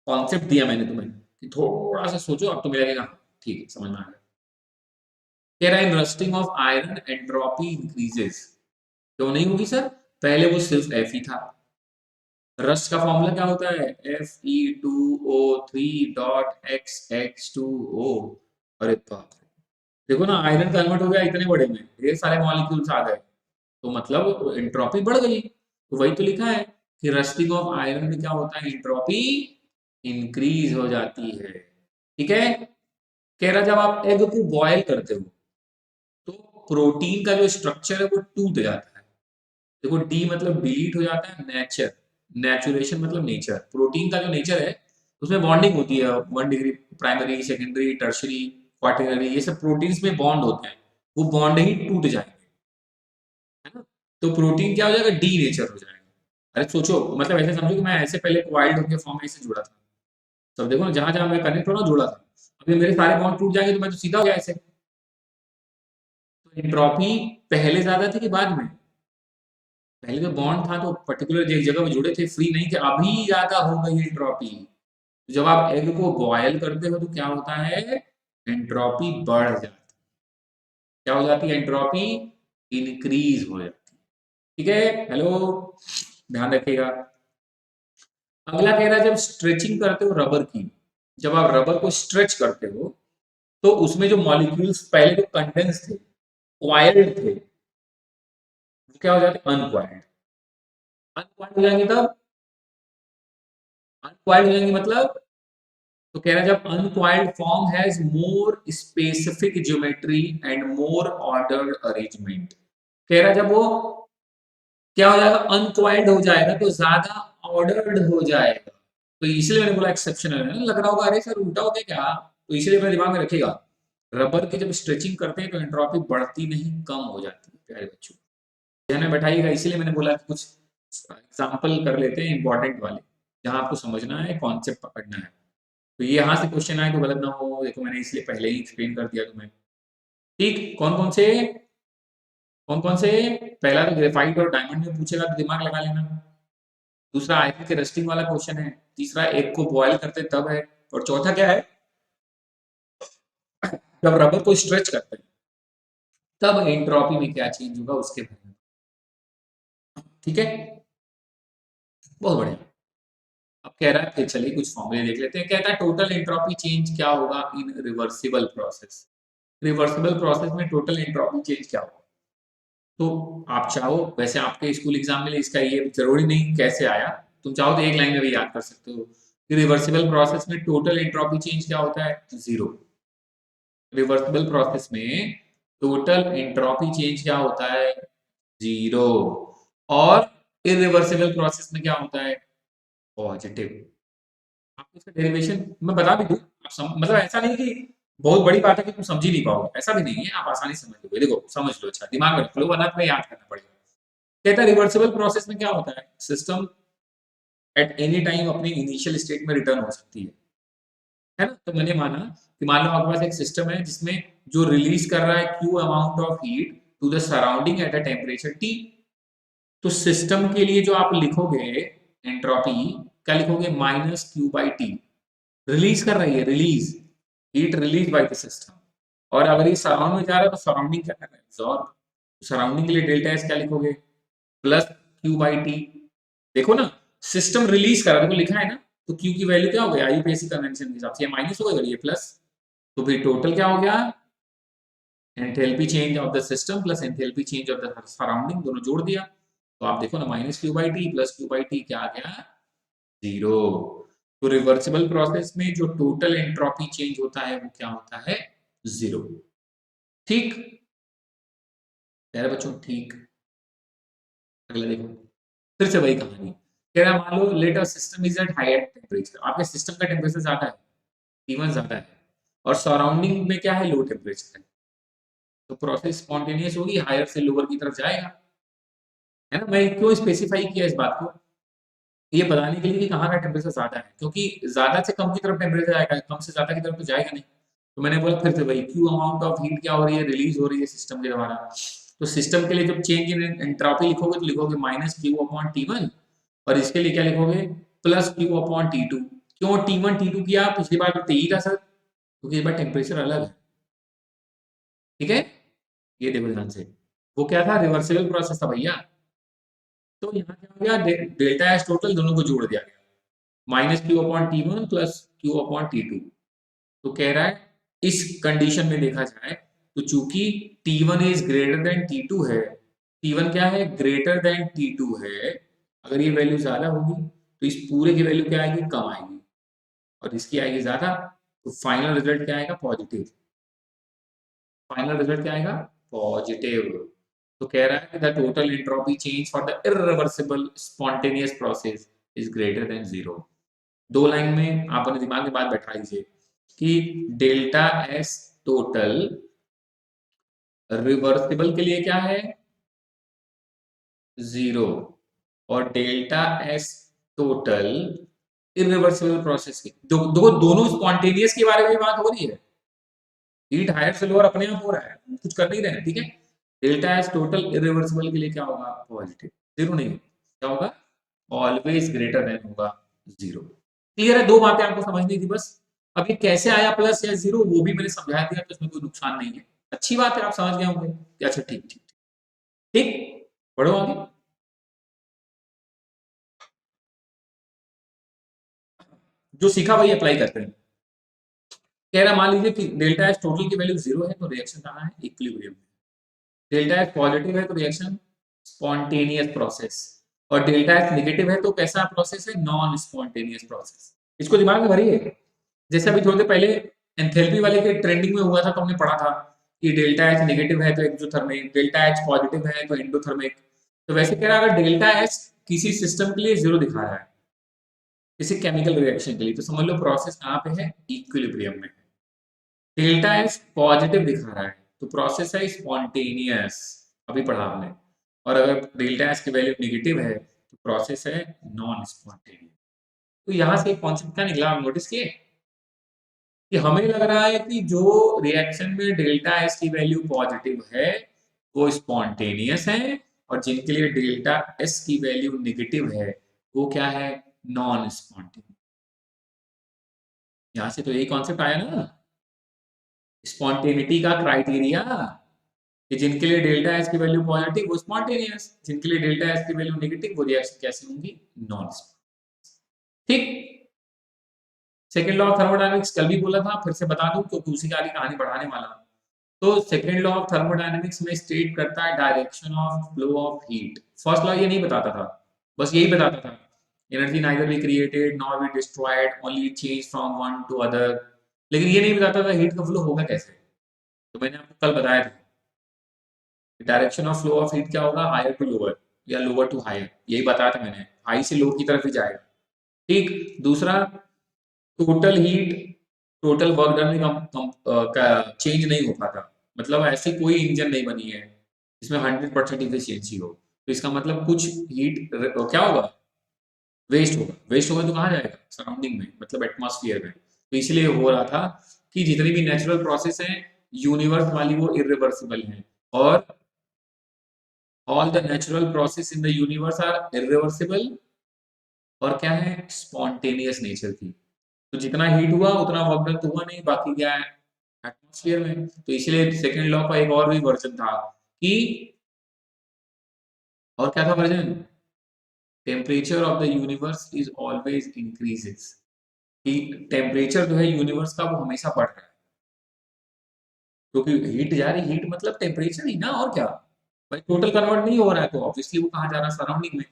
S1: कॉन्सेप्ट दिया मैंने तुम्हें कि थोड़ा सा सोचो, अब तो मिलेगा ठीक है, समझ में आ गया। कह रहा है in rusting of iron entropy increases. क्यों नहीं होगी सर, पहले वो सिर्फ एफ ही था। रस्ट का फॉर्मूला क्या होता है, Fe2O3.XX2O। अरे बाप रे, देखो ना आयरन कन्वर्ट हो गया इतने बड़े में, ढेर सारे मॉलिक्यूल्स आ गए, तो मतलब एंट्रोपी बढ़ गई। तो वही तो लिखा है कि रस्टिंग ऑफ आयरन में क्या होता है, एंट्रोपी इंक्रीज हो जाती है। ठीक है, कह रहा जब आप एग को बॉयल करते हो तो प्रोटीन का जो स्ट्रक्चर है वो टूट जाता है। देखो डी मतलब डिलीट हो जाता है, नेचर, नेचुरेशन मतलब नेचर, प्रोटीन का जो नेचर है उसमें बॉन्डिंग होती है, 1 degree, primary, secondary, tertiary, quaternary, ये सब प्रोटीन्स में बॉन्ड होते हैं, वो बॉन्ड ही टूट जाएंगे, है ना। तो प्रोटीन क्या हो जाएगा, डी नेचर हो जाएगा। अरे सोचो, मतलब ऐसे समझो कि मैं ऐसे पहले वाइल्ड के फॉर्म में ऐसे जुड़ा था, तब देखो ना जहां जहां मैं कनेक्ट हो ना जुड़ा था, अभी मेरे सारे बॉन्ड टूट जाएंगे तो मैं तो सीधा हो गया ऐसे। तो एंट्रोपी पहले ज्यादा थी कि बाद में, पहले तो बॉन्ड था तो पर्टिकुलर एक जगह पे जुड़े थे, फ्री नहीं थे, अभी ज्यादा हो गई एंट्रोपी। जब आप एग को बॉयल करते हो तो क्या होता है, एंट्रोपी बढ़ जाती है, क्या हो जाती है, एंट्रोपी इंक्रीज हो जाती है। ठीक है, हेलो, ध्यान रखिएगा। अगला कह रहा है जब स्ट्रेचिंग करते हो रबर की, जब आप रबर को स्ट्रेच करते हो तो उसमें जो मॉलिक्यूल्स पहले जो कंडेंस थे, क्वाइल्ड थे, वो क्या हो जाते हैं, अनक्वाइल्ड। अनक्वाइल्ड हो जाएंगे तब, अनक्वाइल्ड हो जाएंगे मतलब, तो कह रहा है जब uncoiled form has more specific geometry and more ordered arrangement. कह रहा है जब वो क्या हो जाएगा, अनक्वाइल्ड हो जाएगा तो ज्यादा ऑर्डर्ड हो जाएगा। तो इसलिए मैंने बोला एक्सेप्शनल है ना, लग रहा होगा अरे सर उल्टा हो गया क्या, तो इसलिए मेरे दिमाग में रखेगा, रबर की जब स्ट्रेचिंग करते हैं तो एंट्रोपी बढ़ती नहीं कम हो जाती है प्यारे बच्चों, ध्यान में बैठाइएगा। इसीलिए मैंने बोला कि कुछ एग्जाम्पल कर लेते हैं इंपॉर्टेंट वाले, जहां आपको समझना है, कॉन्सेप्ट पकड़ना है। तो ये यहाँ से क्वेश्चन आए तो गलत ना हो, देखो मैंने इसलिए पहले ही एक्सप्लेन कर दिया तुम्हें। ठीक, कौन कौन से, पहला तो ग्रेफाइट और डायमंड में पूछेगा तो दिमाग लगा लेना। दूसरा आयरन के रस्टिंग वाला क्वेश्चन है। तीसरा एग को बॉयल करते तब है। और चौथा क्या है, जब रबर को स्ट्रेच करते हैं तब एंट्रोपी में क्या चेंज होगा उसके बारे में। ठीक है, बहुत बढ़िया। अब कह रहा है फिर चलिए कुछ फॉर्मूले देख लेते हैं। कहता है टोटल एंट्रोपी चेंज क्या होगा इन रिवर्सिबल प्रोसेस। रिवर्सिबल प्रोसेस में टोटल एंट्रोपी चेंज क्या होगा, तो आप चाहो, वैसे आपके स्कूल एग्जाम में इसका ये जरूरी नहीं कैसे आया, तुम चाहो तो एक लाइन में भी याद कर सकते हो कि रिवर्सिबल प्रोसेस में टोटल एंट्रोपी चेंज क्या होता है, जीरो। रिवर्सिबल प्रोसेस में टोटल एंट्रोपी चेंज क्या होता है, जीरो। और इरिवर्सिबल प्रोसेस में क्या होता है, पॉजिटिव। आपको इसका डेरिवेशन मैं बता भी दूं, मतलब ऐसा नहीं कि बहुत बड़ी बात है कि तुम समझ ही नहीं पाओगे, ऐसा भी नहीं है, आप आसानी से समझ लोगे। देखो समझ लो, अच्छा दिमाग में रख लो वरना तुम्हें याद करना पड़ेगा। कहता है रिवर्सिबल प्रोसेस में क्या होता है, सिस्टम एट एनी टाइम अपनी इनिशियल स्टेट में रिटर्न हो सकती है ना। तो मैंने माना कि मान लो आपके पास एक सिस्टम है जिसमें जो रिलीज कर रहा है Q amount of heat to the surrounding at a temperature T. तो सिस्टम के लिए जो आप लिखोगे एंट्रोपी, क्या लिखोगे, minus Q by T. Release कर रही है, release, heat release by the system. और अगर ये सराउंड में जा रहा है तो सराउंडिंग क्या कर रहा है, एब्जॉर्ब। सराउंडिंग के लिए डेल्टा एस क्या लिखोगे, प्लस क्यू बाई टी। देखो ना, सिस्टम रिलीज कर रहा है, देखो लिखा है ना, तो क्यू की वैल्यू क्या हो गया, आईयूपीएसी कन्वेंशन के हिसाब से ये माइनस हो गया, ये प्लस। तो फिर टोटल क्या हो गया, enthalpy change of the system plus enthalpy change of the surrounding, दोनों जोड़ दिया। तो आप देखो ना, minus Q by T plus Q by T क्या आ गया, जीरो। तो रिवर्सिबल प्रोसेस में जो टोटल एंट्रोपी चेंज होता है वो क्या होता है, जीरो। ठीक, प्यारे बच्चों ठीक। अगला देखो, फिर से वही कहानी, कह रहा मान लो let a system is at higher temperature, आपके सिस्टम का टेम्परेचर ज्यादा है, T1 ज्यादा है, और सराउंडिंग में क्या है, लो टेम्परेचर है। तो प्रोसेस स्पॉन्टेनियस होगी, हायर से लोअर की तरफ जाएगा, है ना। मैं क्यों स्पेसिफाई किया इस बात को, ये बताने के लिए कि कहाँ का टेम्परेचर ज्यादा है, क्योंकि ज्यादा से कम की तरफ टेम्परेचर आएगा, कम से ज्यादा की तरफ तो जाएगा नहीं। तो मैंने बोला फिर से भाई, क्यू अमाउंट ऑफ हीट क्या हो रही है, रिलीज हो रही है सिस्टम के द्वारा। तो सिस्टम के लिए जब चेंज इन एंट्रोपी लिखोगे तो लिखोगे माइनस क्यू अपॉन टी1, और इसके लिए क्या लिखोगे, प्लस क्यू अपॉन टी2। क्यों टी1 टी2 किया, पिछली बार तो टी था सर, क्योंकि इस बार टेम्परेचर अलग है। ठीक है, ये देखो ध्यान से, वो क्या था, रिवर्सिबल प्रोसेस था भैया। तो यहाँ क्या हो गया, डेल्टा एस टोटल दोनों को जोड़ दिया गया, माइनस क्यू अपॉन टी1 प्लस क्यू अपॉन टी2। तो कह रहा है इस कंडीशन में देखा जाए तो चूंकि T1 is greater than T2 है, T1 क्या है, ग्रेटर देन T2 है, अगर ये वैल्यू ज्यादा होगी तो इस पूरे की वैल्यू क्या आएगी, कम आएगी, और इसकी आएगी ज्यादा। तो फाइनल रिजल्ट क्या आएगा, पॉजिटिव। फाइनल रिजल्ट क्या आएगा, पॉजिटिव। तो कह रहा है कि the total entropy change for the irreversible spontaneous process is greater than zero. दो लाइन में आप अपने दिमाग में बात बैठा लीजिए कि डेल्टा एस टोटल रिवर्सिबल के लिए क्या है, जीरो, और delta S total irreversible process की दोनों स्पॉन्टेनियस के बारे में बात हो रही है। हीट हायर से लोअर अपने आप हो रहा है, कुछ कर नहीं रहे हैं, ठीक है। डेल्टा एस टोटल इरिवर्सिबल के लिए क्या होगा, पॉजिटिव, जीरो नहीं, क्या होगा, ऑलवेज ग्रेटर देन होगा जीरो। क्लियर है, दो बातें आपको समझनी थी बस। अब ये कैसे आया प्लस या जीरो वो भी मैंने समझा दिया, तो इसमें कोई नुकसान नहीं है, अच्छी बात है, आप समझ गए होंगे कि अच्छा ठीक ठीक ठीक, बढ़ो आगे। जो सीखा वही अप्लाई करते हैं। कह रहा मान लीजिए कि डेल्टा एस टोटल की वैल्यू जीरो है तो रिएक्शन कहाँ है, इक्विलिब्रियम में। डेल्टा एस पॉजिटिव है तो रिएक्शन स्पॉन्टेनियस प्रोसेस, और डेल्टा एस नेगेटिव है तो कैसा प्रोसेस है, नॉन स्पॉन्टेनियस प्रोसेस। इसको दिमाग में भरिए। जैसे अभी थोड़ी देर पहले एंथैल्पी वाले के ट्रेंडिंग में हुआ था, तो हमने पढ़ा था कि डेल्टा एच नेगेटिव है तो एक्सोथर्मिक, डेल्टा एच पॉजिटिव है तो एंडोथर्मिक। तो वैसे कह रहा है अगर डेल्टा एच किसी सिस्टम के लिए जीरो दिखा रहा है, किसी केमिकल रिएक्शन के लिए, तो समझ लो प्रोसेस कहाँ पे है, इक्विलिब्रियम में है। डेल्टा एच पॉजिटिव दिखा रहा है तो प्रोसेस है स्पॉन्टेनियस, अभी पढ़ा हमने। और अगर डेल्टा एच की वैल्यू नेगेटिव है तो प्रोसेस है नॉन स्पॉन्टेनियस। तो यहाँ से एक कॉन्सेप्ट क्या निकला, आप नोटिस किए कि हमें लग रहा है कि जो रिएक्शन में डेल्टा एस की वैल्यू पॉजिटिव है वो स्पॉन्टेनियस है, और जिनके लिए डेल्टा एस की वैल्यू नेगेटिव है वो क्या है, नॉन स्पॉन्टेनियस। यहां से तो यही कॉन्सेप्ट आया ना, स्पॉन्टेनिटी का क्राइटेरिया, कि जिनके लिए डेल्टा एस की वैल्यू पॉजिटिव वो स्पॉन्टेनियस, जिनके लिए डेल्टा एस की वैल्यू नेगेटिव वो रिएक्शन कैसे होंगी, नॉन स्पॉन्टेनियस। ठीक, सेकेंड लॉ ऑफ थर्मोडायनेमिक्स कल भी बोला था, फिर से बता दूं क्योंकि उसी की आगे कहानी बढ़ाने वाला हूं। तो सेकेंड लॉ ऑफ थर्मोडायनेमिक्स में स्टेट करता है direction of flow of heat. First law ये नहीं बताता था, बस यही बताता था energy neither be created nor be destroyed, only change from one two other. लेकिन ये नहीं बताता था हीट का फ्लो होगा कैसे। तो मैंने आपको कल बताया था direction of flow of heat क्या होगा, हायर टू लोअर या लोअर टू हायर, यही बताया था मैंने, हाई से लो की तरफ ही जाएगा। ठीक, दूसरा total heat, total work done में चेंज नहीं हो पाता। मतलब ऐसी कोई इंजन नहीं बनी है जिसमें 100% इफिशियंसी हो। तो इसका मतलब कुछ हीट क्या होगा, वेस्ट होगा। वेस्ट होगा तो कहाँ जाएगा, सराउंडिंग में, मतलब एटमॉस्फेयर में। तो इसलिए हो रहा था कि जितनी भी नेचुरल प्रोसेस है यूनिवर्स वाली वो इरिवर्सिबल है, और all the natural process in the universe are irreversible, और क्या है, स्पॉन्टेनियस नेचर की। तो जितना हीट हुआ उतना वर्क डन तो हुआ नहीं, बाकी क्या है, एटमॉस्फेयर में। तो इसलिए सेकेंड लॉ का एक और भी वर्जन था कि, और क्या था version, temperature of the universe is always increases, कि टेम्परेचर जो है यूनिवर्स का वो हमेशा बढ़ रहा है, क्योंकि हीट जा रही, हीट मतलब टेम्परेचर ही ना, और क्या भाई, टोटल कन्वर्ट नहीं हो रहा है तो ऑब्वियसली वो कहाँ जा रहा है, सराउंडिंग में।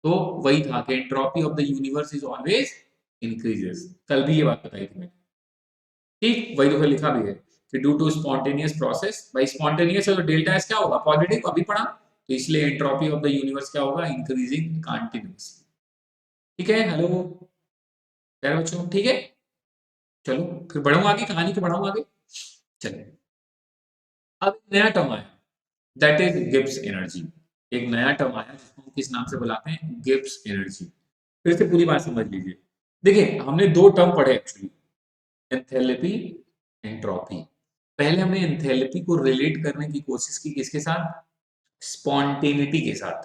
S1: तो वही था कि entropy of the universe is always increases. कल भी ये बात बताई थी मैंने। ठीक, वही तो फिर लिखा भी है कि ड्यू टू स्पॉन्टेनियस प्रोसेस, भाई स्पॉन्टेनियस है तो डेल्टा एस क्या होगा, पॉजिटिव, अभी पढ़ा। तो इसलिए एंट्रोपी ऑफ द यूनिवर्स क्या होगा, इंक्रीजिंग कंटिन्यूअसली। ठीक है, हेलो प्यारे बच्चों, ठीक है। चलो फिर बढ़ाऊँ आगे, कहानी को बढ़ाऊँ आगे। चलिए, अब एक नया टर्म आया, दैट इज गिब्स एनर्जी। एक नया टर्म आया जिसको हम किस नाम से बुलाते हैं, गिब्स एनर्जी। फिर से पूरी बात समझ लीजिए। देखिए, हमने दो टर्म पढ़े एक्चुअली, एंथैल्पी, एंट्रोपी। पहले हमने एंथैल्पी को रिलेट करने की कोशिश की किसके साथ, स्पॉन्टेनिटी के साथ।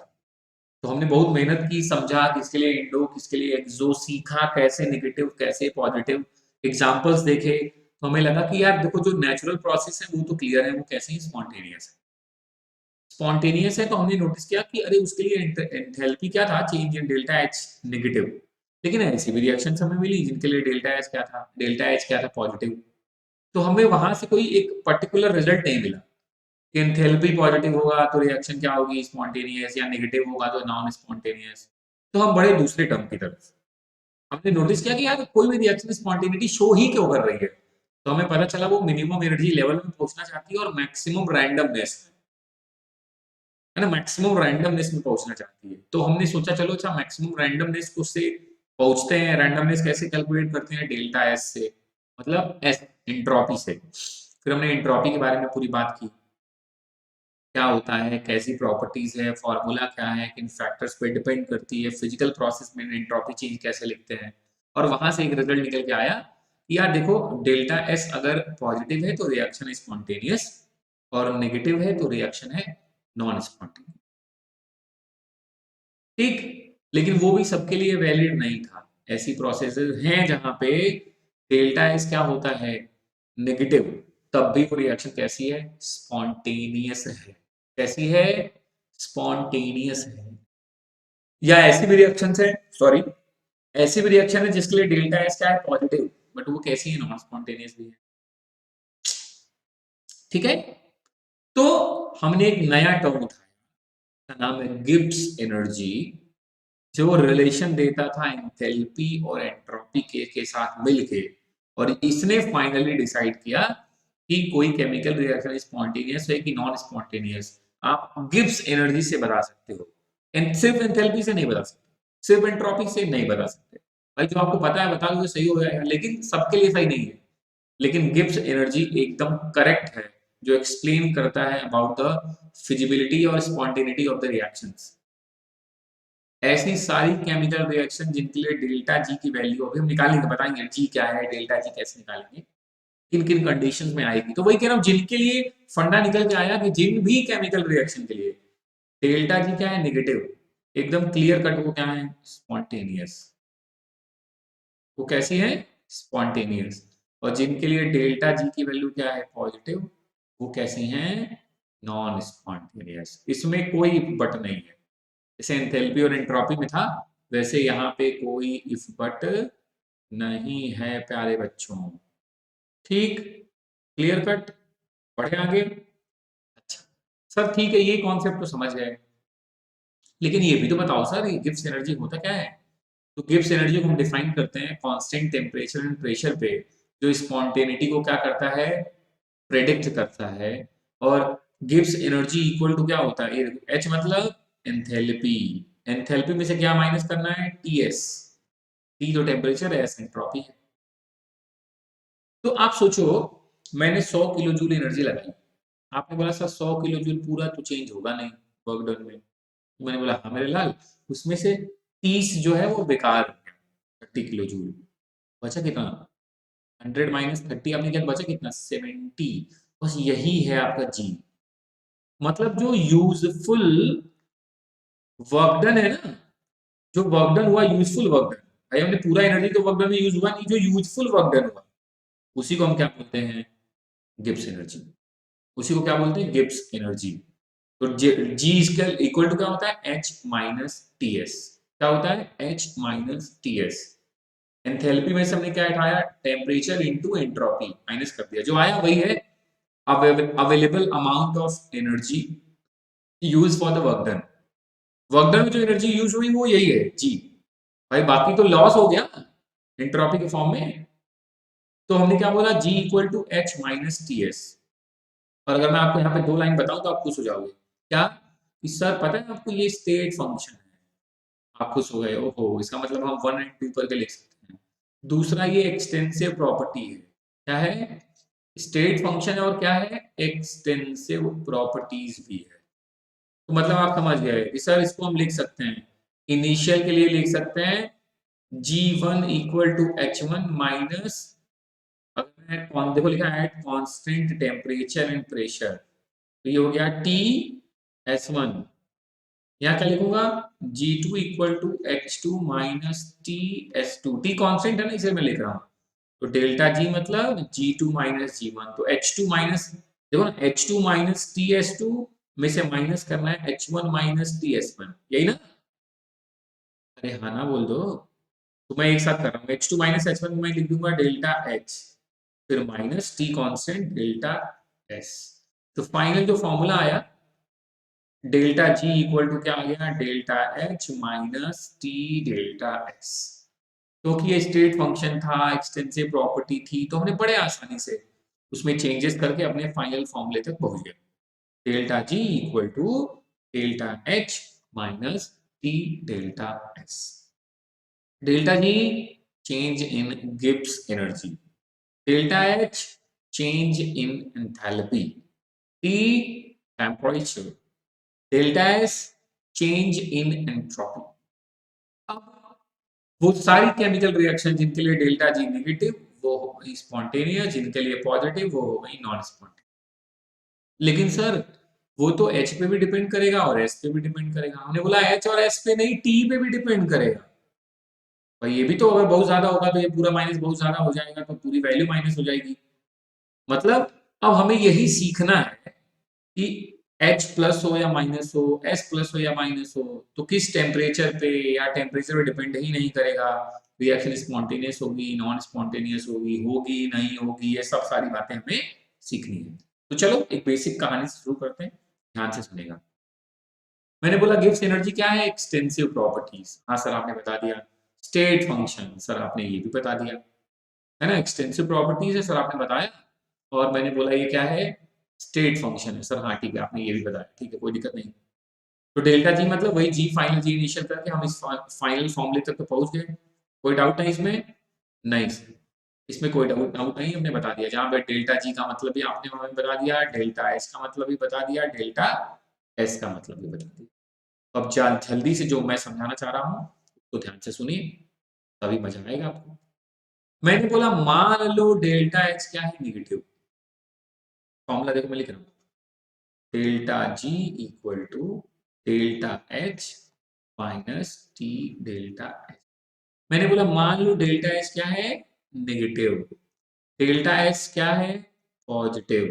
S1: तो हमने बहुत मेहनत की, समझा किसके लिए इंडो, किसके लिए एक्सो, सीखा कैसे नेगेटिव कैसे पॉजिटिव, एग्जांपल्स देखे। तो हमें लगा कि यार देखो, जो नेचुरल प्रोसेस है वो तो क्लियर है, वो कैसे ही स्पॉन्टेनियस है। स्पॉन्टेनियस है तो हमने नोटिस किया कि अरे उसके लिए एंथैल्पी क्या था, change in delta H, negative. लेकिन ऐसी भी रिएक्शन हमें मिली जिनके लिए डेल्टा एच क्या था, डेल्टा एच क्या था, पॉजिटिव। तो हमें वहां से कोई एक पर्टिकुलर रिजल्ट नहीं मिला कि एंथैल्पी पॉजिटिव होगा तो रिएक्शन क्या होगी, स्पॉन्टेनियस, या नेगेटिव होगा तो नॉन स्पॉन्टेनियस। तो हम बड़े दूसरे टर्म की तरफ, हमने नोटिस किया कि यार कोई भी रिएक्शन स्पॉन्टेनिटी शो ही क्यों कर रही है। तो हमें पता चला वो मिनिमम एनर्जी लेवल में पहुंचना चाहती है और मैक्सिमम रैंडमनेस, है ना, मैक्सिमम रैंडमनेस में पहुंचना चाहती है। तो हमने सोचा चलो अच्छा, मैक्सिमम रैंडमनेस को से पहुंचते हैं। रैंडमनेस कैसे कैलकुलेट करते हैं, डेल्टा एस से, मतलब एस, एंट्रोपी से। फिर हमने एंट्रोपी के बारे में पूरी बात की, क्या होता है, कैसी प्रॉपर्टीज है, फॉर्मूला क्या है, किन फैक्टर्स पे डिपेंड करती है, फिजिकल प्रोसेस में एंट्रोपी चेंज कैसे लिखते हैं। और वहां से एक रिजल्ट निकल के आया कि यार देखो, डेल्टा एस अगर पॉजिटिव है तो रिएक्शन है स्पॉन्टेनियस, और नेगेटिव है तो रिएक्शन है नॉन स्पॉन्टेनियस। ठीक, लेकिन वो भी सबके लिए वैलिड नहीं था। ऐसी प्रोसेसेस हैं जहां पे डेल्टा एस क्या होता है, नेगेटिव, तब भी वो रिएक्शन कैसी है, स्पॉन्टेनियस है। कैसी है, स्पॉन्टेनियस है। या ऐसी भी रिएक्शन है, सॉरी, ऐसी भी रिएक्शन है जिसके लिए डेल्टा एस क्या है, पॉजिटिव, बट वो कैसी है, नॉन स्पॉन्टेनियस भी है। ठीक है, तो हमने एक नया टर्म उठाया, का नाम है गिब्स एनर्जी, जो रिलेशन देता था एंथैल्पी और एंट्रोपी के साथ मिलके। और इसने फाइनली डिसाइड किया कि कोई केमिकल रिएक्शन स्पॉन्टेनियस है कि नॉन स्पॉन्टेनियस। आप गिब्स एनर्जी से बता सकते हो, सिर्फ एंथैल्पी से नहीं बता सकते, सिर्फ एंट्रोपी से नहीं बता सकते। भाई जो आपको पता है बता दो सही हो जाएगा, लेकिन सबके लिए सही नहीं है। लेकिन गिब्स एनर्जी एकदम करेक्ट है, जो एक्सप्लेन करता है अबाउट द फिजिबिलिटी और स्पॉन्टेनिटी ऑफ द रिएक्शंस। ऐसी सारी केमिकल रिएक्शन जिनके लिए डेल्टा जी की वैल्यू, अभी हम निकालेंगे, बताएंगे जी क्या है, डेल्टा जी कैसे निकालेंगे, किन किन कंडीशंस में आएगी। तो वही कह रहा हूं, जिनके लिए फंडा निकल के आया कि जिन भी केमिकल रिएक्शन के लिए डेल्टा जी क्या है, नेगेटिव, एकदम क्लियर कट, वो क्या है, स्पॉन्टेनियस। वो कैसी है, स्पॉन्टेनियस। और जिनके लिए डेल्टा जी की वैल्यू क्या है, पॉजिटिव, वो कैसी हैं, नॉन स्पॉन्टेनियस। इसमें कोई बट नहीं है। जैसे एंथैल्पी और एंट्रोपी में था, वैसे यहाँ पे कोई इफ बट नहीं है प्यारे बच्चों। ठीक, क्लियर कट, बढ़े आगे। अच्छा सर, ठीक है, ये कॉन्सेप्ट तो समझ गए, लेकिन ये भी तो बताओ सर, ये गिब्स एनर्जी होता क्या है। तो गिब्स एनर्जी को हम डिफाइन करते हैं कांस्टेंट टेम्परेचर एंड प्रेशर पे, जो स्पॉन्टेनिटी को क्या करता है, प्रेडिक्ट करता है। और गिब्स एनर्जी इक्वल टू क्या होता है, एच मतलब एंथैल्पी, एंथैल्पी में से क्या माइनस करना है, टी एस, टी जो टेम्परेचर है, एस एंट्रोपी है। तो आप सोचो, मैंने 100 किलो जूल एनर्जी लगाई, आपने बोला सर 100 किलो जूल पूरा तो चेंज होगा नहीं वर्क डन में। तो मैंने बोला हाँ मेरे लाल, उसमें से 30 जो है वो बेकार हो गया, 30 किलो जूल। बचा कितना? 100 - 30 आपने क्या बचा कितना? 70। बस यही है आपका जी। मतलब जो यूजफुल वर्क डन है ना, जो वर्क डन हुआ यूजफुल वर्क डन, भाई हमने पूरा एनर्जी तो वर्क डन में यूज हुआ नहीं, जो यूजफुल वर्क डन हुआ उसी को हम क्या बोलते हैं? Gibbs energy. उसी को क्या बोलते हैं? Gibbs energy. तो जी इसका इक्वल टू क्या होता है? H minus T S. क्या होता है? H minus T S. Enthalpy में से हमने क्या हटाया? टेम्परेचर इनटू एंट्रोपी माइनस कर दिया, जो आया वही है available amount of energy use for the work done. Work done में जो एनर्जी यूज हुई वो यही है जी। भाई बाकी तो लॉस हो गया एंट्रोपी के फॉर्म में। तो हमने क्या बोला? G equal to H minus T S. और अगर मैं आपको यहाँ पे 2 लाइन बताऊं तो आप खुश हो जाओगे। क्या? कि सर पता है आपको ये स्टेट फंक्शन है। आप खुश हो गए, ओहो इसका मतलब हम 1 एंड 2 करके लिख सकते हैं। दूसरा ये एक्सटेंसिव प्रॉपर्टी है। क्या है? स्टेट फंक्शन है और क्या है? एक्सटेंसिव प्रॉपर्टीज भी है। तो मतलब आप समझ गए कि सर इसको हम लिख सकते हैं, इनिशियल के लिए लिख सकते हैं G1 equal to H1 minus, अगर मैं देखो लिखा है at constant temperature and pressure, तो ये हो गया T S1। यहाँ क्या लिखूंगा? G2 equal to H2 minus TS2। T constant है ना, इसे मैं लिख रहा हूँ। तो डेल्टा जी मतलब G2 माइनस G1, तो H2 माइनस, देखो ना H2 माइनस TS2 में से माइनस करना है H1 माइनस TS1, यही ना? अरे हाँ ना बोल दो। तो मैं एक साथ कर रहा हूँ, H2 माइनस H1 को मैं लिख दूंगा डेल्टा H, फिर minus T constant delta S। तो फाइनल जो फॉर्मूला आया डेल्टा जी इक्वल टू क्या आ गया? Delta H minus T delta S. क्योंकि ये स्टेट फंक्शन था, एक्सटेंसिव प्रॉपर्टी थी, तो हमने बड़े आसानी से उसमें चेंजेस करके अपने फाइनल फॉर्मूले तक पहुंच गए। Delta G equal to delta H minus T delta S. Delta G change in Gibbs energy, delta H change in enthalpy, T temperature, delta S change in entropy. अब वो सारी केमिकल रिएक्शन जिनके लिए delta G negative वो हो गई spontaneous, जिनके लिए पॉजिटिव वो हो गई नॉन स्पॉन्टेनियस। लेकिन सर वो तो एच पे भी डिपेंड करेगा और एस पे भी डिपेंड करेगा। हमने बोला एच और एस पे नहीं, टी पे भी डिपेंड करेगा। भाई ये भी तो अगर बहुत ज्यादा होगा तो ये पूरा माइनस बहुत ज्यादा हो जाएगा, तो पूरी वैल्यू माइनस हो जाएगी। मतलब अब हमें यही सीखना है कि H प्लस हो या माइनस हो, S प्लस हो या माइनस हो, तो किस टेम्परेचर पे या टेम्परेचर पे डिपेंड ही नहीं करेगा। रिएक्शन स्पॉन्टेनियस होगी, नॉन स्पॉन्टेनियस होगी, होगी नहीं होगी, ये सब सारी बातें हमें सीखनी है। तो चलो एक बेसिक कहानी से शुरू करते हैं, ध्यान से सुनेगा। मैंने बोला गिब्स एनर्जी क्या है? Extensive properties. हाँ सर आपने बता दिया। स्टेट फंक्शन, सर आपने ये भी बता दिया, है ना? एक्सटेंसिव प्रॉपर्टीज है, सर आपने बताया। और मैंने बोला ये क्या है? स्टेट फंक्शन है, सर हाँ ठीक है आपने ये भी बताया, ठीक है कोई दिक्कत नहीं। तो डेल्टा जी मतलब वही जी फाइनल जी इनिशियल करके हम इस फाइनल फॉर्मूले तक तो पहुंच गए। कोई डाउट नहीं इसमें? नहीं सर, इसमें कोई डाउट डाउट नहीं, हमने बता दिया। जहां पे डेल्टा जी का मतलब भी आपने हमें बता दिया, डेल्टा एस का मतलब भी बता दिया, डेल्टा एस का मतलब भी बता दिया। अब जल्दी से जो मैं समझाना चाह रहा हूँ तो ध्यान से सुनिए, तभी मजा आएगा आपको। मैंने बोला मान लो डेल्टा एक्स क्या है? नेगेटिव। फॉर्मूला देखो मैं लिख रहा हूँ, delta G equal to delta H minus T delta H. मैंने बोला मान लो डेल्टा एच क्या है? नेगेटिव। डेल्टा एच क्या है? पॉजिटिव।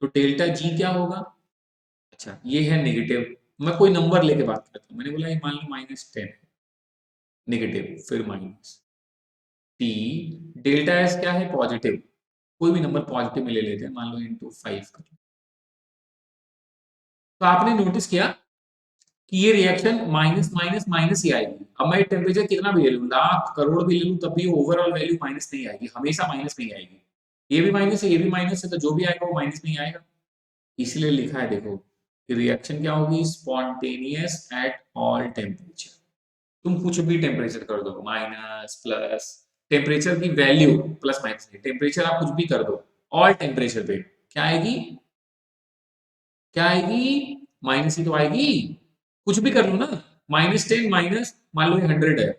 S1: तो डेल्टा जी क्या होगा? अच्छा ये है नेगेटिव, मैं कोई नंबर लेके बात करता हूँ। मैंने बोला ये मान लो -10 है, नेगेटिव फिर माइनस टी, डेल्टा एस क्या है? पॉजिटिव। कोई भी नंबर पॉजिटिव में ले लेते हैं, मान लो इंटू 5 कर। तो आपने नोटिस किया कि ये रिएक्शन माइनस माइनस माइनस ही आएगी। अब मैं टेम्परेचर कितना भी ले लूं, लाख करोड़ भी ले लूं, तब भी ओवरऑल वैल्यू माइनस नहीं आएगी, हमेशा माइनस नहीं आएगी। ये भी माइनस है, ये भी माइनस है, तो जो भी आएगा वो माइनस नहीं आएगा। इसलिए लिखा है देखो कि रिएक्शन क्या होगी? Spontaneous at all temperature. तुम कुछ भी टेम्परेचर कर दो, माइनस प्लस टेम्परेचर की वैल्यू प्लस माइनस, टेम्परेचर आप कुछ भी कर दो, ऑल टेम्परेचर पे क्या आएगी, क्या आएगी, माइनस ही तो आएगी। कुछ भी कर लो ना, -10 माइनस, मान लो ये 100 है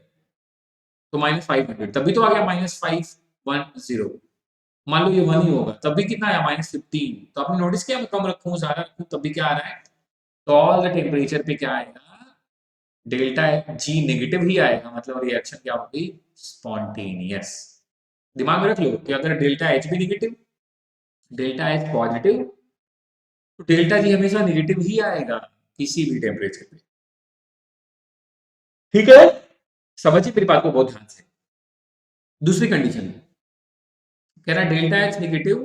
S1: तो -500, तभी तो आ गया -510। मान लो ये 1 ही होगा तब भी कितना आया, -15। तो आपने नोटिस किया, मैं कम रखूं ज्यादा रखूं तब भी क्या आ रहा है, तो ऑल द टेम्परेचर पे क्या आएगा, डेल्टा जी नेगेटिव ही आएगा, मतलब रिएक्शन क्या होगी, स्पॉन्टेनियस। दिमाग में रख लो कि अगर डेल्टा एच भी नेगेटिव, डेल्टा एच पॉजिटिव, तो डेल्टा जी हमेशा नेगेटिव ही आएगा किसी भी टेम्परेचर पे। ठीक है, समझिए मेरी बात को बहुत ध्यान से। दूसरी कंडीशन कह रहा है delta H negative,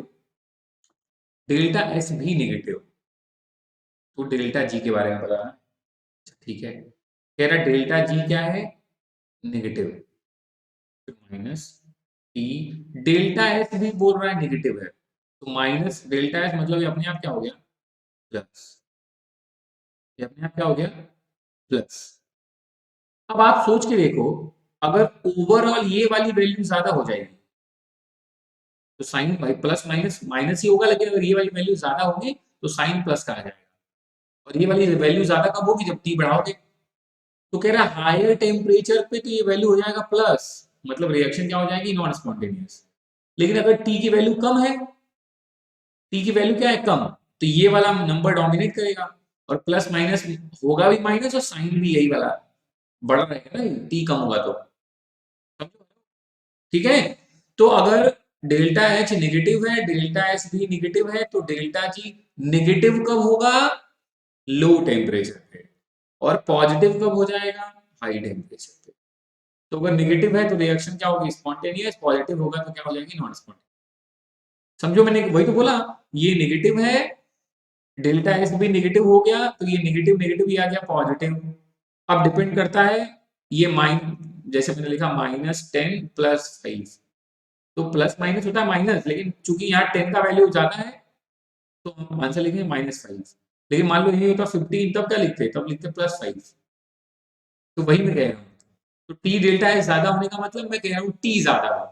S1: delta S भी नेगेटिव, तो डेल्टा जी के बारे में बताना। ठीक है, कह रहा डेल्टा जी क्या है, negative, minus T, delta S भी बोल रहा है नेगेटिव है, तो माइनस डेल्टा एस, मतलब ये अपने आप क्या हो गया, प्लस, ये अपने आप क्या हो गया, प्लस। अब आप सोच के देखो, अगर ओवरऑल ये वाली वैल्यू ज्यादा हो जाएगी तो साइन भाई प्लस माइनस माइनस ही होगा, लेकिन अगर ये वाली वैल्यू ज्यादा होगी तो साइन प्लस का आ जाएगा, और ये वाली वैल्यू ज्यादा कब होगी, जब टी बढ़ाओगे। तो कह रहा है हायर टेम्परेचर पे तो ये वैल्यू हो जाएगा प्लस, मतलब रिएक्शन क्या हो जाएगी, नॉन स्पॉन्टेनियस। लेकिन अगर टी की वैल्यू कम है, टी की वैल्यू क्या है, कम, तो ये वाला नंबर डोमिनेट करेगा, और प्लस माइनस होगा भी माइनस, और साइन भी यही वाला बढ़ रहेगा ना, टी कम होगा तो। ठीक है, तो अगर डेल्टा एच नेगेटिव है, डेल्टा एस भी नेगेटिव है, तो डेल्टा जी नेगेटिव कब होगा, लो टेम्परेचर पे, और पॉजिटिव कब हो जाएगा, हाई टेम्परेचर पे। तो अगर नेगेटिव है तो रिएक्शन क्या होगी, स्पॉन्टेनियस, पॉजिटिव होगा तो क्या हो जाएगी, नॉन स्पॉन्टेनियस। समझो, मैंने वही तो बोला, ये नेगेटिव है, डेल्टा एस भी नेगेटिव हो गया, तो ये नेगेटिव नेगेटिव ही आ गया पॉजिटिव। अब डिपेंड करता है, ये माइन, जैसे मैंने लिखा -10 + 5, तो प्लस माइनस होता है माइनस, लेकिन चूंकि यहाँ 10 का वैल्यू ज्यादा है तो हम आंसर लिखेंगे -5। लेकिन मान लो ये होता 15, तब क्या लिखते, तब लिखते +5। तो वही मैं कह रहा हूँ, तो टी डेल्टा एस ज्यादा होने का मतलब मैं कह रहा हूँ टी ज्यादा हो,